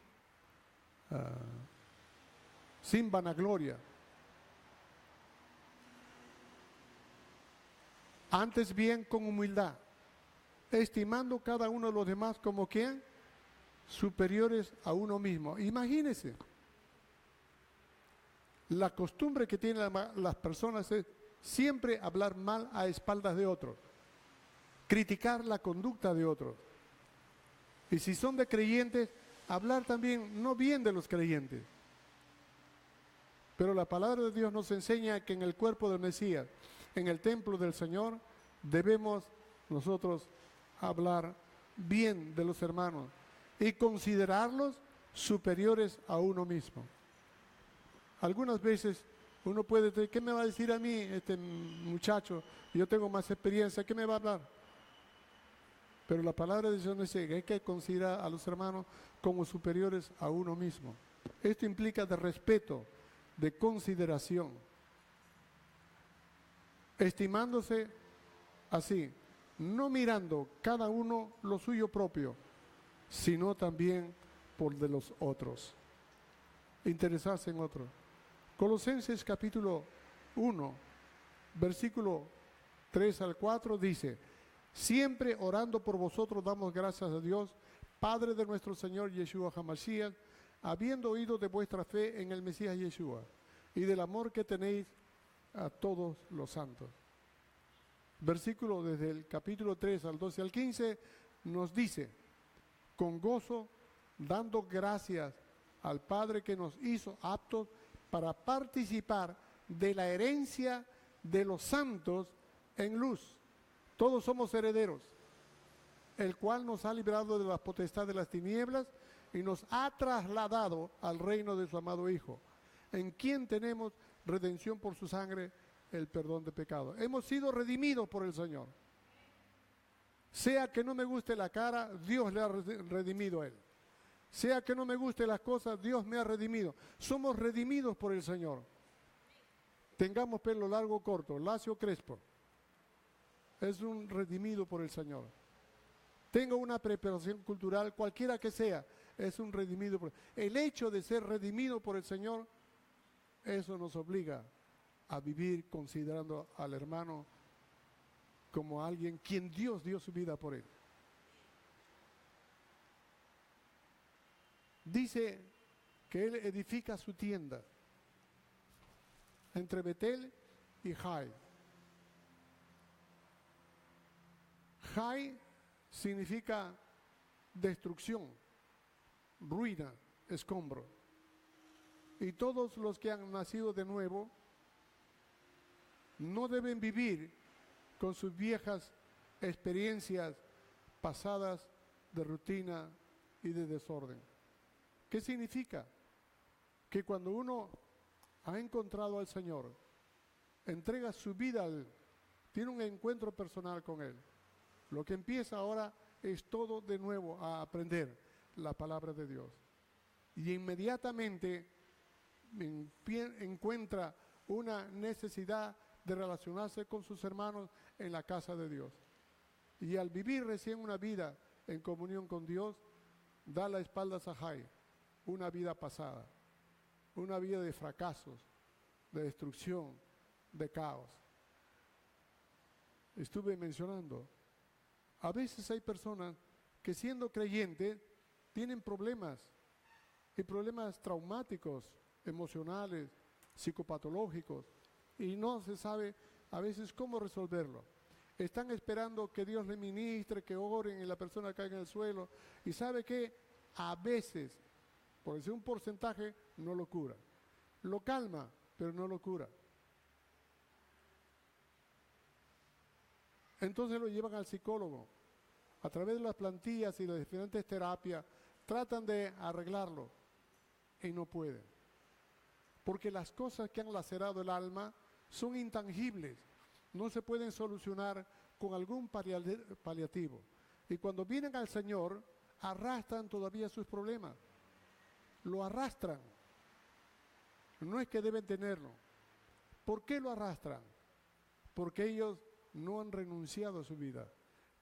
vanagloria. Antes bien con humildad, estimando cada uno de los demás como ¿quién? Superiores a uno mismo. Imagínense, la costumbre que tienen las personas es siempre hablar mal a espaldas de otros, criticar la conducta de otros. Y si son de creyentes, hablar también no bien de los creyentes. Pero la palabra de Dios nos enseña que en el cuerpo del Mesías, en el templo del Señor, debemos nosotros hablar bien de los hermanos y considerarlos superiores a uno mismo. Algunas veces uno puede decir, ¿qué me va a decir a mí este muchacho? Yo tengo más experiencia, ¿qué me va a hablar? Pero la palabra de Dios dice que hay que considerar a los hermanos como superiores a uno mismo. Esto implica de respeto, de consideración, estimándose así, no mirando cada uno lo suyo propio, sino también por de los otros. Interesarse en otros. Colosenses capítulo 1, versículo 3 al 4 dice: siempre orando por vosotros damos gracias a Dios, Padre de nuestro Señor Yeshua HaMashiach, habiendo oído de vuestra fe en el Mesías Yeshua y del amor que tenéis a todos los santos. Versículo desde el capítulo 3 al 12 al 15 nos dice: con gozo, dando gracias al Padre que nos hizo aptos para participar de la herencia de los santos en luz. Todos somos herederos, el cual nos ha librado de la potestad de las tinieblas y nos ha trasladado al reino de su amado Hijo, en quien tenemos redención por su sangre, el perdón de pecados. Hemos sido redimidos por el Señor. Sea que no me guste la cara, Dios le ha redimido a él. Sea que no me guste las cosas, Dios me ha redimido. Somos redimidos por el Señor. Tengamos pelo largo o corto, lacio o crespo, es un redimido por el Señor. Tenga una preparación cultural, cualquiera que sea, es un redimido. El hecho de ser redimido por el Señor, eso nos obliga a vivir considerando al hermano como alguien quien Dios dio su vida por él. Dice que él edifica su tienda entre Betel y Jai. Jai significa destrucción, ruina, escombro. Y todos los que han nacido de nuevo no deben vivir con sus viejas experiencias pasadas de rutina y de desorden. ¿Qué significa? Que cuando uno ha encontrado al Señor, entrega su vida a Él, tiene un encuentro personal con Él, lo que empieza ahora es todo de nuevo a aprender la palabra de Dios. Y inmediatamente encuentra una necesidad de relacionarse con sus hermanos en la casa de Dios. Y al vivir recién una vida en comunión con Dios, da la espalda a Jai, una vida pasada, una vida de fracasos, de destrucción, de caos. Estuve mencionando, a veces hay personas que siendo creyentes tienen problemas, y problemas traumáticos, emocionales, psicopatológicos, y no se sabe a veces cómo resolverlo. Están esperando que Dios le ministre, que oren y la persona caiga en el suelo, y sabe que a veces, por decir un porcentaje, no lo cura. Lo calma, pero no lo cura. Entonces lo llevan al psicólogo. A través de las plantillas y las diferentes terapias, tratan de arreglarlo y no pueden. Porque las cosas que han lacerado el alma son intangibles, no se pueden solucionar con algún paliativo. Y cuando vienen al Señor, arrastran todavía sus problemas. Lo arrastran. No es que deben tenerlo. ¿Por qué lo arrastran? Porque ellos no han renunciado a su vida.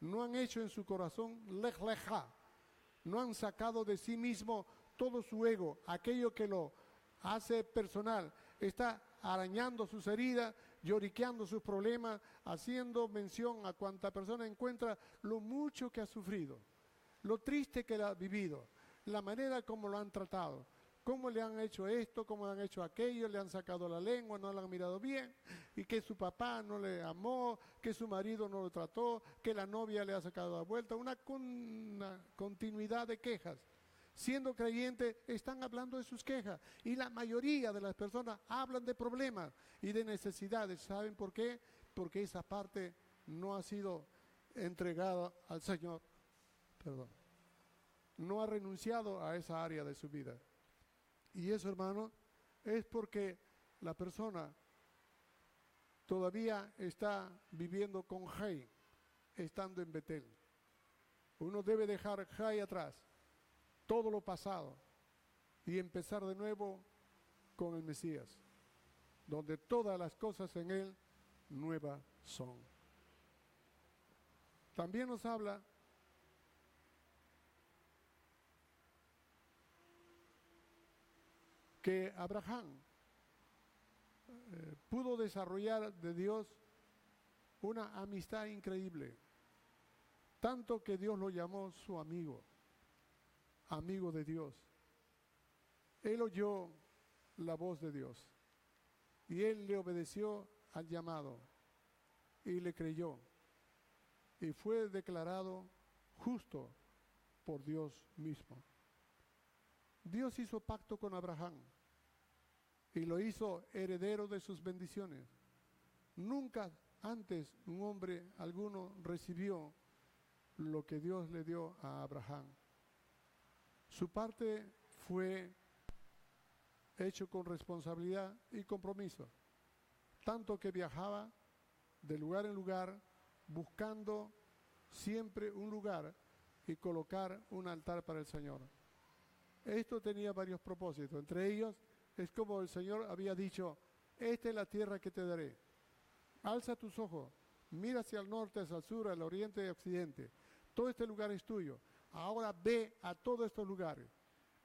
No han hecho en su corazón lej leja. No han sacado de sí mismo todo su ego, aquello que lo hace personal. Está arañando sus heridas, lloriqueando sus problemas, haciendo mención a cuanta persona encuentra lo mucho que ha sufrido, lo triste que ha vivido, la manera como lo han tratado, cómo le han hecho esto, cómo le han hecho aquello, le han sacado la lengua, no le han mirado bien, y que su papá no le amó, que su marido no lo trató, que la novia le ha sacado la vuelta, una continuidad de quejas. Siendo creyentes, están hablando de sus quejas, y la mayoría de las personas hablan de problemas y de necesidades. ¿Saben por qué? Porque esa parte no ha sido entregada al Señor. Perdón. No ha renunciado a esa área de su vida. Y eso, hermano, es porque la persona todavía está viviendo con Jai, estando en Betel. Uno debe dejar Jai atrás, todo lo pasado, y empezar de nuevo con el Mesías, donde todas las cosas en él nuevas son. También nos habla que Abraham pudo desarrollar de Dios una amistad increíble, tanto que Dios lo llamó su amigo, amigo de Dios. Él oyó la voz de Dios y él le obedeció al llamado y le creyó y fue declarado justo por Dios mismo. Dios hizo pacto con Abraham y lo hizo heredero de sus bendiciones. Nunca antes un hombre alguno recibió lo que Dios le dio a Abraham. Su parte fue hecho con responsabilidad y compromiso, tanto que viajaba de lugar en lugar buscando siempre un lugar y colocar un altar para el Señor. Esto tenía varios propósitos, entre ellos es como el Señor había dicho: esta es la tierra que te daré, alza tus ojos, mira hacia el norte, hacia el sur, al oriente y al occidente, todo este lugar es tuyo, ahora ve a todos estos lugares,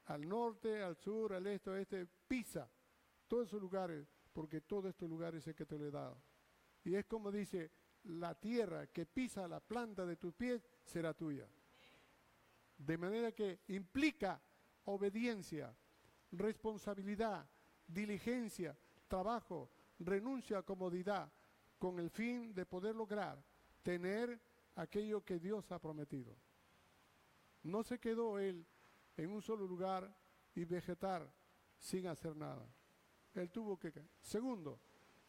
al norte, al sur, al este, oeste, pisa todos esos lugares, porque todos estos lugares es el que te lo he dado. Y es como dice: la tierra que pisa la planta de tus pies será tuya. De manera que implica obediencia, responsabilidad, diligencia, trabajo, renuncia a comodidad, con el fin de poder lograr tener aquello que Dios ha prometido. No se quedó él en un solo lugar y vegetar sin hacer nada. Él tuvo que... Segundo,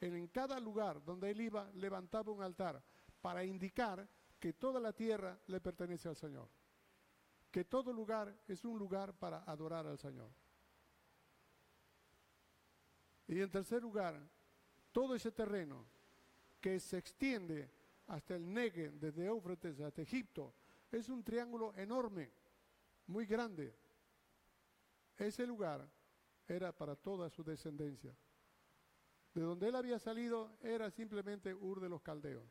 en cada lugar donde él iba levantaba un altar para indicar que toda la tierra le pertenece al Señor, que todo lugar es un lugar para adorar al Señor. Y en tercer lugar, todo ese terreno que se extiende hasta el Negev, desde Éufrates hasta Egipto, es un triángulo enorme, muy grande. Ese lugar era para toda su descendencia. De donde él había salido era simplemente Ur de los Caldeos.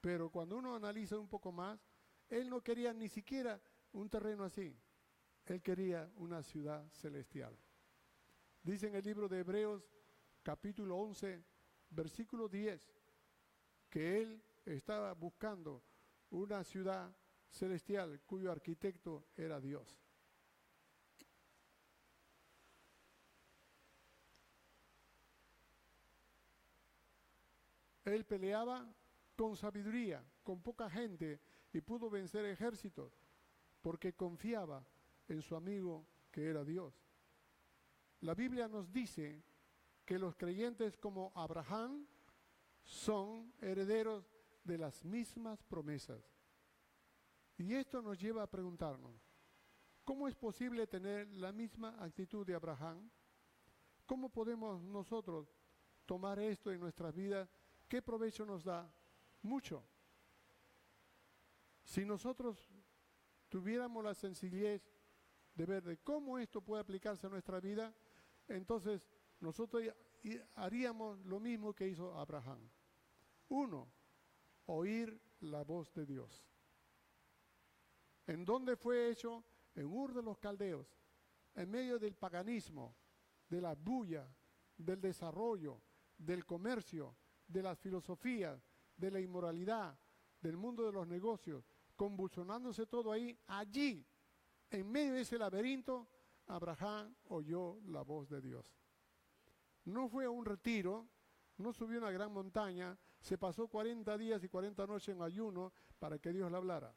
Pero cuando uno analiza un poco más, él no quería ni siquiera un terreno así. Él quería una ciudad celestial. Dice en el libro de Hebreos, capítulo 11, versículo 10, que él estaba buscando una ciudad celestial cuyo arquitecto era Dios. Él peleaba con sabiduría, con poca gente, y pudo vencer ejércitos, porque confiaba en su amigo que era Dios. La Biblia nos dice que los creyentes como Abraham son herederos de las mismas promesas. Y esto nos lleva a preguntarnos: ¿cómo es posible tener la misma actitud de Abraham? ¿Cómo podemos nosotros tomar esto en nuestras vidas? ¿Qué provecho nos da? Mucho. Si nosotros tuviéramos la sencillez de ver de cómo esto puede aplicarse a nuestra vida, entonces nosotros haríamos lo mismo que hizo Abraham. Uno, oír la voz de Dios. ¿En dónde fue hecho? En Ur de los Caldeos, en medio del paganismo, de la bulla, del desarrollo, del comercio, de las filosofías, de la inmoralidad, del mundo de los negocios, convulsionándose todo ahí. Allí, en medio de ese laberinto, Abraham oyó la voz de Dios. No fue a un retiro, no subió a una gran montaña, se pasó 40 días y 40 noches en ayuno para que Dios le hablara.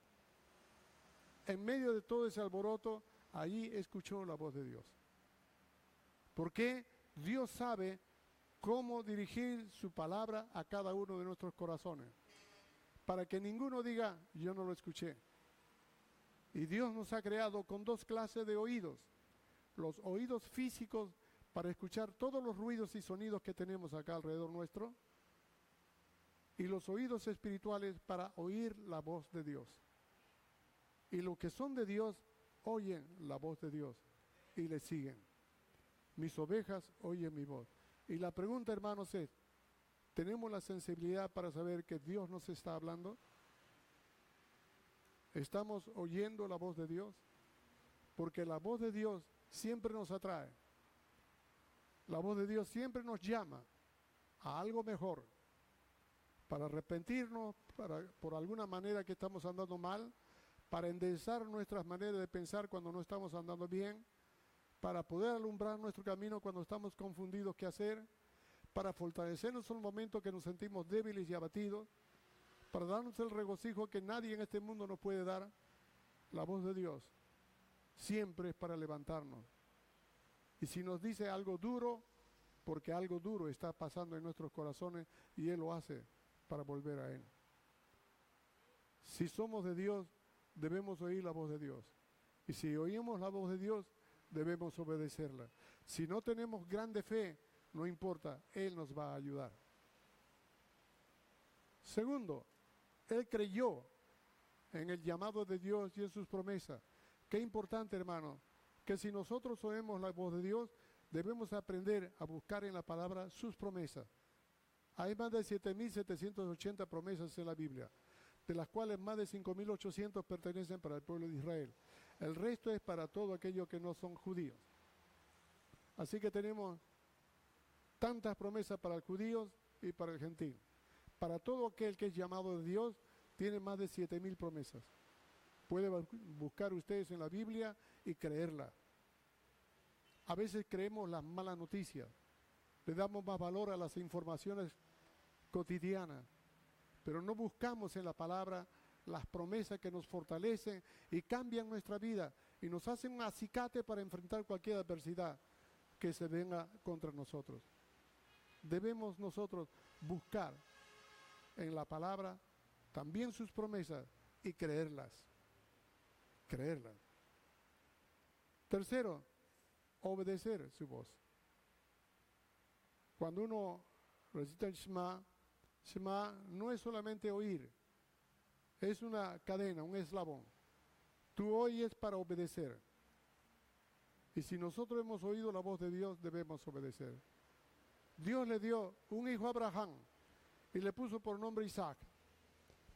En medio de todo ese alboroto, allí escuchó la voz de Dios. ¿Por qué? Dios sabe cómo dirigir su palabra a cada uno de nuestros corazones, para que ninguno diga: yo no lo escuché. Y Dios nos ha creado con dos clases de oídos: los oídos físicos para escuchar todos los ruidos y sonidos que tenemos acá alrededor nuestro, y los oídos espirituales para oír la voz de Dios. Y los que son de Dios oyen la voz de Dios y le siguen. Mis ovejas oyen mi voz. Y la pregunta, hermanos, es: ¿tenemos la sensibilidad para saber que Dios nos está hablando? ¿Estamos oyendo la voz de Dios? Porque la voz de Dios siempre nos atrae. La voz de Dios siempre nos llama. a algo mejor, para arrepentirnos por alguna manera que estamos andando mal, para enderezar nuestras maneras de pensar cuando no estamos andando bien, para poder alumbrar nuestro camino cuando estamos confundidos qué hacer, para fortalecernos en un momento que nos sentimos débiles y abatidos, para darnos el regocijo que nadie en este mundo nos puede dar. La voz de Dios siempre es para levantarnos. Y si nos dice algo duro, porque algo duro está pasando en nuestros corazones y Él lo hace para volver a Él. Si somos de Dios, debemos oír la voz de Dios. Y si oímos la voz de Dios, debemos obedecerla. Si no tenemos grande fe, no importa, Él nos va a ayudar. Segundo, Él creyó en el llamado de Dios y en sus promesas. Qué importante, hermano, que si nosotros oímos la voz de Dios, debemos aprender a buscar en la palabra sus promesas. Hay más de 7.780 promesas en la Biblia, de las cuales más de 5.800 pertenecen para el pueblo de Israel. El resto es para todos aquellos que no son judíos. Así que tenemos tantas promesas para los judíos y para el gentil. Para todo aquel que es llamado de Dios, tiene más de 7.000 promesas. Puede buscar ustedes en la Biblia y creerla. A veces creemos las malas noticias, le damos más valor a las informaciones cotidianas, pero no buscamos en la palabra las promesas que nos fortalecen y cambian nuestra vida y nos hacen un acicate para enfrentar cualquier adversidad que se venga contra nosotros. Debemos nosotros buscar en la palabra también sus promesas y creerlas. Creerlas. Tercero, obedecer su voz. Cuando uno recita el Shema, Shema no es solamente oír, es una cadena, un eslabón. Tú oyes para obedecer. Y si nosotros hemos oído la voz de Dios, debemos obedecer. Dios le dio un hijo a Abraham y le puso por nombre Isaac,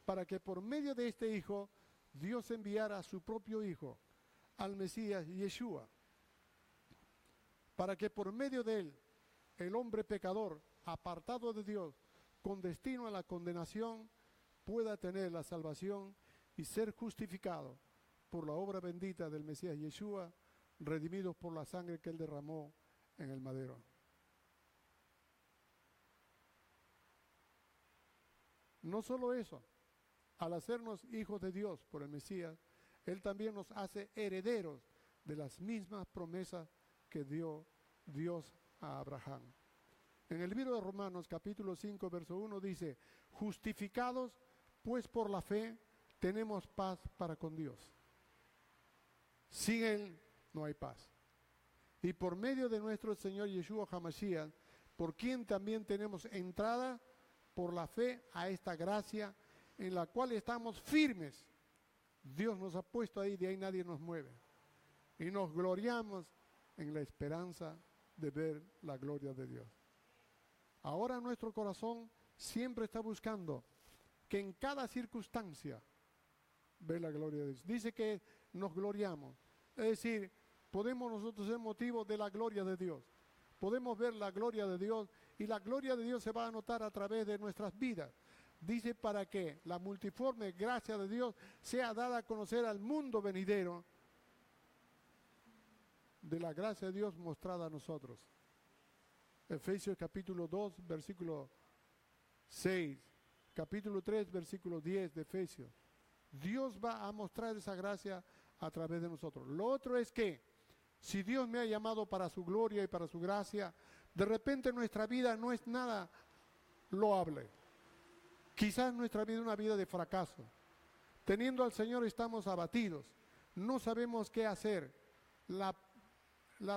para que por medio de este hijo Dios enviara a su propio hijo, al Mesías Yeshua, para que por medio de él, el hombre pecador, apartado de Dios, con destino a la condenación, pueda tener la salvación y ser justificado por la obra bendita del Mesías Yeshua, redimidos por la sangre que él derramó en el madero. No solo eso, al hacernos hijos de Dios por el Mesías, Él también nos hace herederos de las mismas promesas que dio Dios a Abraham. En el libro de Romanos capítulo 5, verso 1 dice, justificados pues por la fe tenemos paz para con Dios. Sin Él no hay paz. Y por medio de nuestro Señor Yeshua HaMashiach, por quien también tenemos entrada por la fe a esta gracia en la cual estamos firmes. Dios nos ha puesto ahí, de ahí nadie nos mueve. Y nos gloriamos en la esperanza de ver la gloria de Dios. Ahora nuestro corazón siempre está buscando que en cada circunstancia ve la gloria de Dios. Dice que nos gloriamos. Es decir, podemos nosotros ser motivo de la gloria de Dios. Podemos ver la gloria de Dios y la gloria de Dios se va a notar a través de nuestras vidas. Dice para que la multiforme gracia de Dios sea dada a conocer al mundo venidero de la gracia de Dios mostrada a nosotros. Efesios capítulo 2, versículo 6, capítulo 3, versículo 10 de Efesios. Dios va a mostrar esa gracia a través de nosotros. Lo otro es que si Dios me ha llamado para su gloria y para su gracia, de repente nuestra vida no es nada loable. Quizás nuestra vida es una vida de fracaso. Teniendo al Señor estamos abatidos. No sabemos qué hacer. La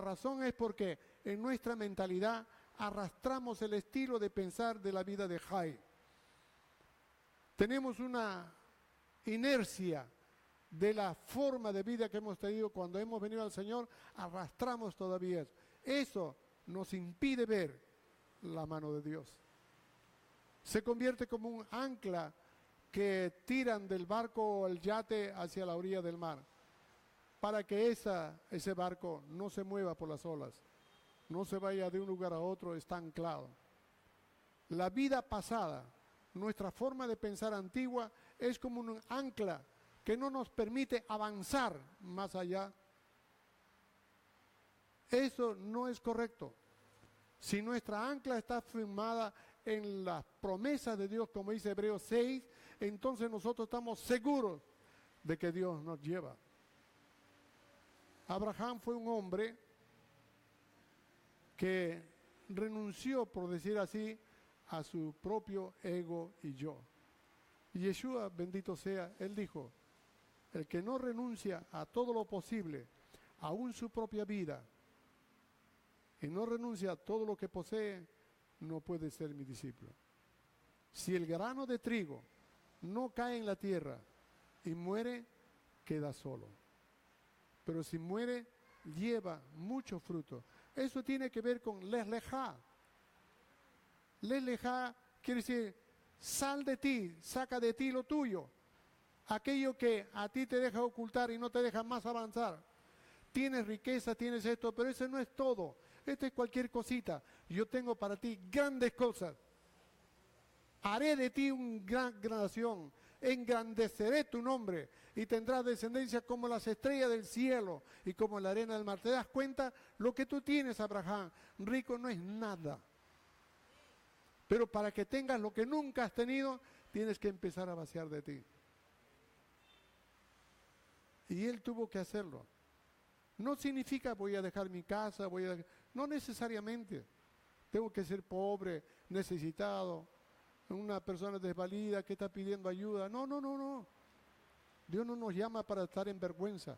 razón es porque en nuestra mentalidad arrastramos el estilo de pensar de la vida de Jai. Tenemos una inercia de la forma de vida que hemos tenido cuando hemos venido al Señor, arrastramos todavía eso. Eso nos impide ver la mano de Dios. Se convierte como un ancla que tiran del barco o el yate hacia la orilla del mar, para que ese barco no se mueva por las olas, no se vaya de un lugar a otro, está anclado. La vida pasada, nuestra forma de pensar antigua, es como un ancla que no nos permite avanzar más allá. Eso no es correcto. Si nuestra ancla está firmada en las promesas de Dios, como dice Hebreos 6, entonces nosotros estamos seguros de que Dios nos lleva. Abraham fue un hombre que renunció, por decir así, a su propio ego y yo. Y Yeshua, bendito sea, él dijo, el que no renuncia a todo lo posible, aún su propia vida, y no renuncia a todo lo que posee, no puede ser mi discípulo. Si el grano de trigo no cae en la tierra y muere, queda solo. Pero si muere, lleva mucho fruto. Eso tiene que ver con Lech Lecha. Lech Lecha quiere decir, sal de ti, saca de ti lo tuyo. Aquello que a ti te deja ocultar y no te deja más avanzar. Tienes riqueza, tienes esto, pero eso no es todo. Esto es cualquier cosita. Yo tengo para ti grandes cosas. Haré de ti una gran nación. Engrandeceré tu nombre y tendrás descendencia como las estrellas del cielo y como la arena del mar. ¿Te das cuenta? Lo que tú tienes, Abraham, rico no es nada. Pero para que tengas lo que nunca has tenido, tienes que empezar a vaciar de ti. Y él tuvo que hacerlo. No significa voy a dejar mi casa, no necesariamente. Tengo que ser pobre, necesitado, una persona desvalida que está pidiendo ayuda. No, no, no, no. Dios no nos llama para estar en vergüenza.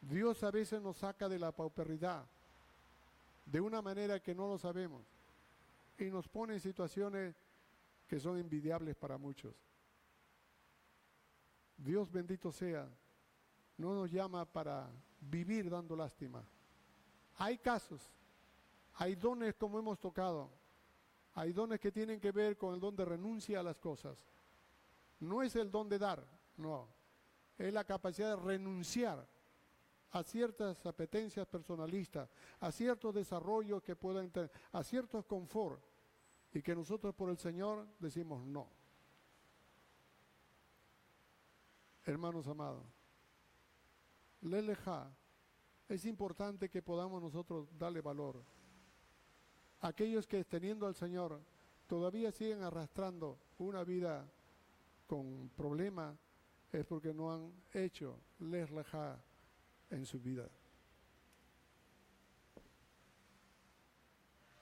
Dios a veces nos saca de la pauperidad, de una manera que no lo sabemos, y nos pone en situaciones que son envidiables para muchos. Dios bendito sea, no nos llama para vivir dando lástima. Hay casos, hay dones como hemos tocado, hay dones que tienen que ver con el don de renuncia a las cosas. No es el don de dar, no, es la capacidad de renunciar a ciertas apetencias personalistas, a ciertos desarrollos que puedan tener, a ciertos confort, y que nosotros por el Señor decimos no. Hermanos amados, Lech Lecha, es importante que podamos nosotros darle valor. Aquellos que teniendo al Señor todavía siguen arrastrando una vida con problemas, es porque no han hecho Lech Lecha en su vida.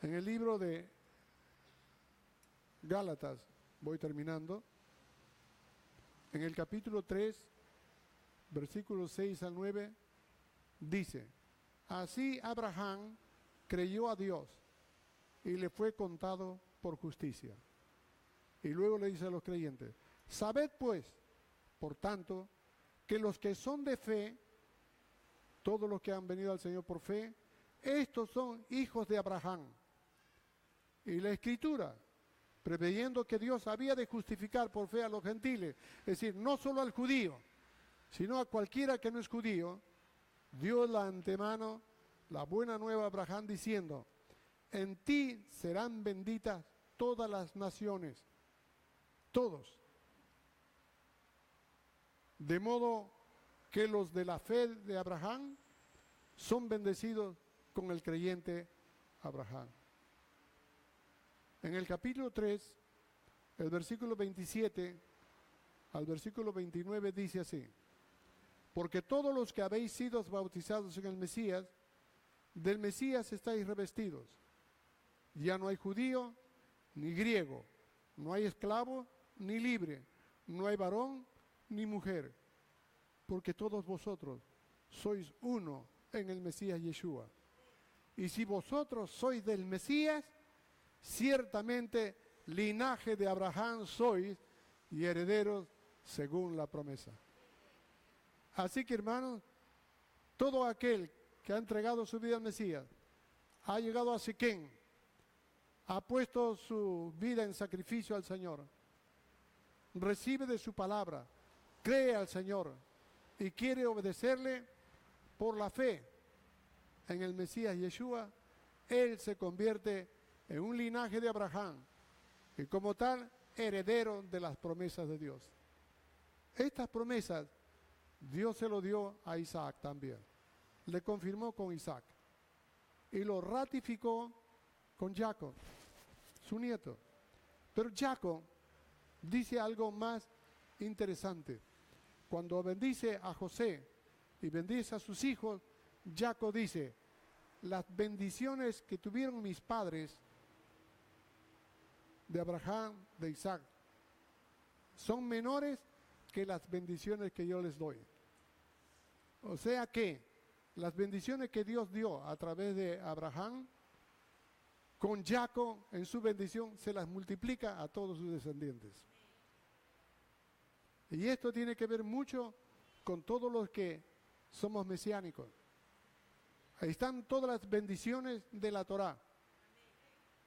En el libro de Gálatas, voy terminando, en el capítulo 3, versículos 6 al 9, dice, así Abraham creyó a Dios y le fue contado por justicia. Y luego le dice a los creyentes, sabed pues, por tanto, que los que son de fe, todos los que han venido al Señor por fe, estos son hijos de Abraham. Y la Escritura, preveyendo que Dios había de justificar por fe a los gentiles, es decir, no solo al judío, sino a cualquiera que no es judío, dio la antemano la buena nueva a Abraham diciendo, en ti serán benditas todas las naciones, todos. De modo que los de la fe de Abraham son bendecidos con el creyente Abraham. En el capítulo 3, el versículo 27 al versículo 29 dice así, porque todos los que habéis sido bautizados en el Mesías, del Mesías estáis revestidos. Ya no hay judío ni griego, no hay esclavo ni libre, no hay varón ni mujer, porque todos vosotros sois uno en el Mesías Yeshua. Y si vosotros sois del Mesías, ciertamente linaje de Abraham sois y herederos según la promesa. Así que, hermanos, todo aquel que ha entregado su vida al Mesías, ha llegado a Siquén, ha puesto su vida en sacrificio al Señor, recibe de su palabra, cree al Señor y quiere obedecerle por la fe en el Mesías Yeshua, él se convierte en un linaje de Abraham y como tal heredero de las promesas de Dios. Estas promesas Dios se lo dio a Isaac también. Le confirmó con Isaac y lo ratificó con Jacob, su nieto. Pero Jacob dice algo más interesante. Cuando bendice a José y bendice a sus hijos, Jacob dice, las bendiciones que tuvieron mis padres de Abraham, de Isaac, son menores que las bendiciones que yo les doy. O sea que las bendiciones que Dios dio a través de Abraham, con Jacob en su bendición se las multiplica a todos sus descendientes. Y esto tiene que ver mucho con todos los que somos mesiánicos. Ahí están todas las bendiciones de la Torá.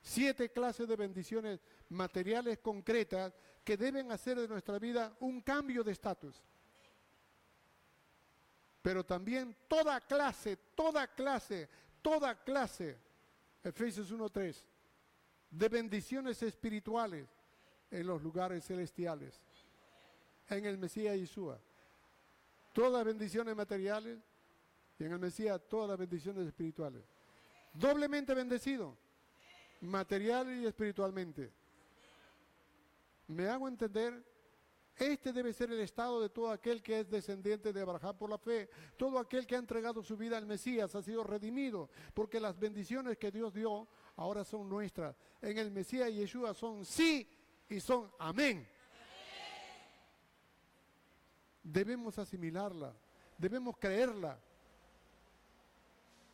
7 clases de bendiciones materiales concretas que deben hacer de nuestra vida un cambio de estatus. Pero también toda clase, Efesios 1:3, de bendiciones espirituales en los lugares celestiales, en el Mesías Yeshua. Todas las bendiciones materiales y en el Mesías todas las bendiciones espirituales. Doblemente bendecido, material y espiritualmente. ¿Me hago entender? Este debe ser el estado de todo aquel que es descendiente de Abraham por la fe. Todo aquel que ha entregado su vida al Mesías ha sido redimido, porque las bendiciones que Dios dio ahora son nuestras. En el Mesías Yeshua son sí y son amén. Debemos asimilarla, debemos creerla.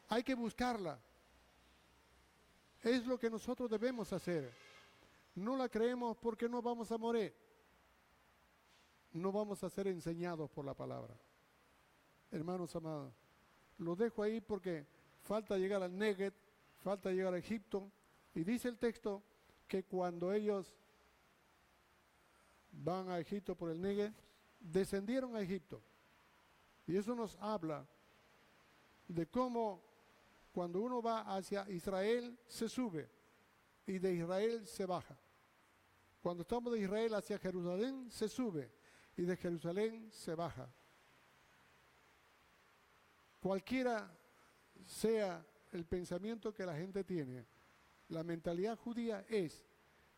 Hay que buscarla. Es lo que nosotros debemos hacer. No la creemos porque no vamos a morir. No vamos a ser enseñados por la palabra. Hermanos amados, lo dejo ahí porque falta llegar al Negev, falta llegar a Egipto. Y dice el texto que cuando ellos van a Egipto por el Negev, descendieron a Egipto. Y eso nos habla de cómo cuando uno va hacia Israel se sube y de Israel se baja. Cuando estamos de Israel hacia Jerusalén se sube y de Jerusalén se baja. Cualquiera sea el pensamiento que la gente tiene, la mentalidad judía es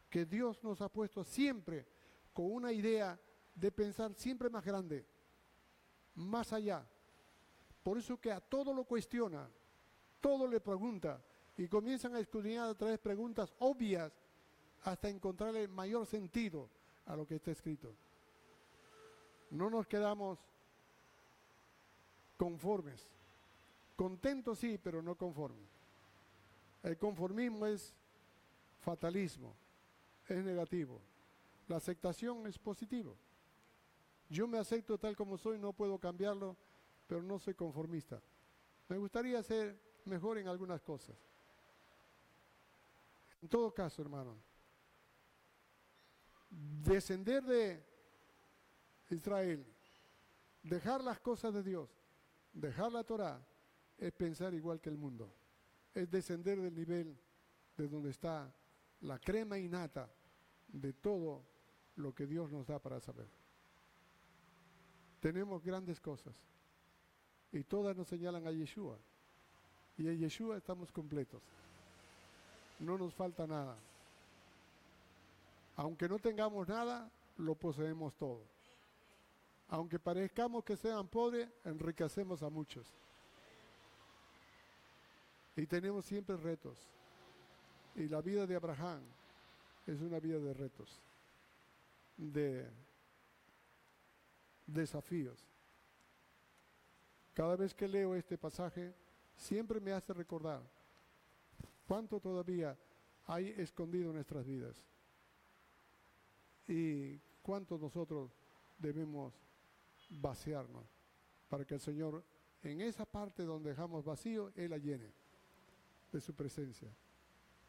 que Dios nos ha puesto siempre con una idea de pensar siempre más grande, más allá. Por eso que a todo lo cuestiona, todo le pregunta y comienzan a escudriñar a través de preguntas obvias hasta encontrarle mayor sentido a lo que está escrito. No nos quedamos conformes. Contentos sí, pero no conformes. El conformismo es fatalismo, es negativo. La aceptación es positivo. Yo me acepto tal como soy, no puedo cambiarlo, pero no soy conformista. Me gustaría ser mejor en algunas cosas. En todo caso, hermano, descender de Israel, dejar las cosas de Dios, dejar la Torá, es pensar igual que el mundo. Es descender del nivel de donde está la crema innata de todo lo que Dios nos da para saber. Tenemos grandes cosas y todas nos señalan a Yeshua. Y en Yeshua estamos completos. No nos falta nada. Aunque no tengamos nada, lo poseemos todo. Aunque parezcamos que sean pobres, enriquecemos a muchos. Y tenemos siempre retos. Y la vida de Abraham es una vida de retos, de desafíos. Cada vez que leo este pasaje, siempre me hace recordar cuánto todavía hay escondido en nuestras vidas y cuánto nosotros debemos vaciarnos para que el Señor, en esa parte donde dejamos vacío, Él la llene de su presencia.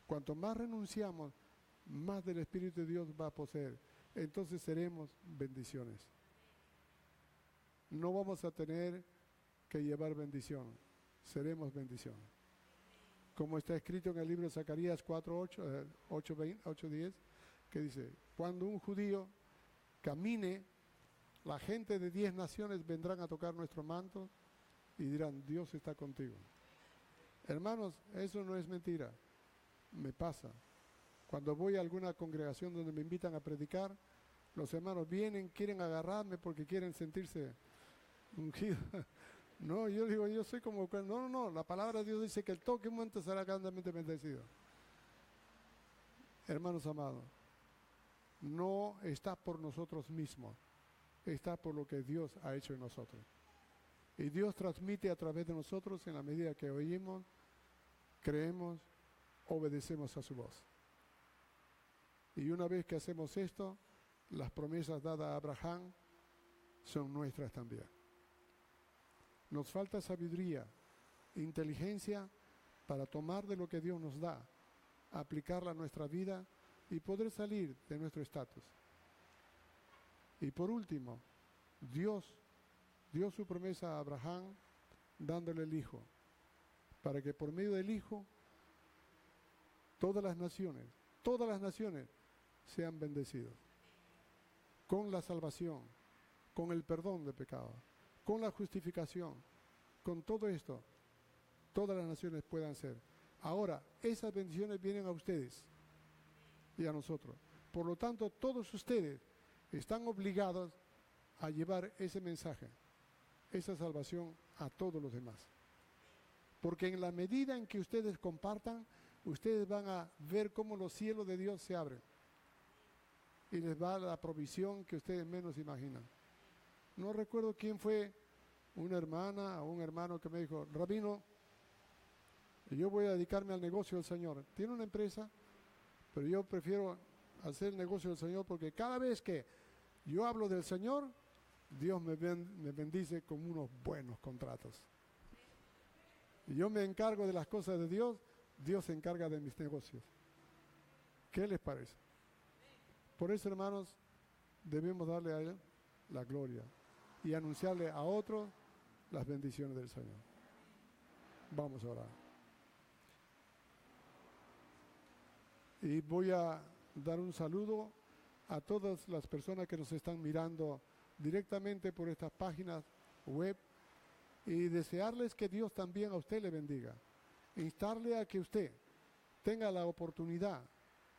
Cuanto más renunciamos, más del Espíritu de Dios va a poseer. Entonces seremos bendiciones. No vamos a tener que llevar bendición, seremos bendición. como está escrito en el libro de Zacarías 4:8, 8:10, que dice, cuando un judío camine, la gente de 10 naciones vendrán a tocar nuestro manto y dirán, Dios está contigo. Hermanos, eso no es mentira, me pasa. Cuando voy a alguna congregación donde me invitan a predicar, los hermanos vienen, quieren agarrarme porque quieren sentirse ungidos. No, yo digo, yo soy como... No, la palabra de Dios dice que el toque un momento será grandemente bendecido. Hermanos amados, no está por nosotros mismos, está por lo que Dios ha hecho en nosotros. Y Dios transmite a través de nosotros en la medida que oímos, creemos, obedecemos a su voz. Y una vez que hacemos esto, las promesas dadas a Abraham son nuestras también. Nos falta sabiduría, inteligencia para tomar de lo que Dios nos da, aplicarla a nuestra vida y poder salir de nuestro estatus. Y por último, Dios dio su promesa a Abraham dándole el Hijo, para que por medio del Hijo todas las naciones sean bendecidas, con la salvación, con el perdón de pecado, con la justificación, con todo esto, todas las naciones puedan ser. Ahora, esas bendiciones vienen a ustedes y a nosotros. Por lo tanto, todos ustedes están obligados a llevar ese mensaje, esa salvación a todos los demás. Porque en la medida en que ustedes compartan, ustedes van a ver cómo los cielos de Dios se abren y les va la provisión que ustedes menos imaginan. No recuerdo quién fue, una hermana o un hermano que me dijo, Rabino, yo voy a dedicarme al negocio del Señor. Tiene una empresa, pero yo prefiero hacer el negocio del Señor porque cada vez que yo hablo del Señor, Dios me bendice con unos buenos contratos. Y yo me encargo de las cosas de Dios, Dios se encarga de mis negocios. ¿Qué les parece? Por eso, hermanos, debemos darle a Él la gloria y anunciarle a otros las bendiciones del Señor. Vamos a orar. Y voy a dar un saludo a todas las personas que nos están mirando directamente por estas páginas web y desearles que Dios también a usted le bendiga. Instarle a que usted tenga la oportunidad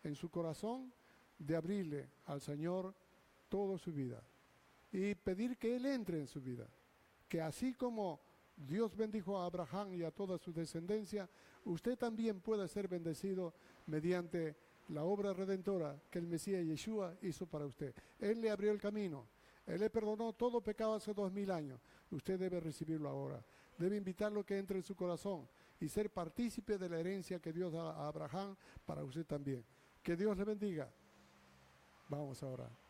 en su corazón de abrirle al Señor toda su vida y pedir que Él entre en su vida. Que así como Dios bendijo a Abraham y a toda su descendencia, usted también pueda ser bendecido mediante la obra redentora que el Mesías Yeshua hizo para usted. Él le abrió el camino, Él le perdonó todo pecado hace 2000 años. Usted debe recibirlo ahora, debe invitarlo a que entre en su corazón y ser partícipe de la herencia que Dios da a Abraham para usted también. Que Dios le bendiga. Vamos a orar.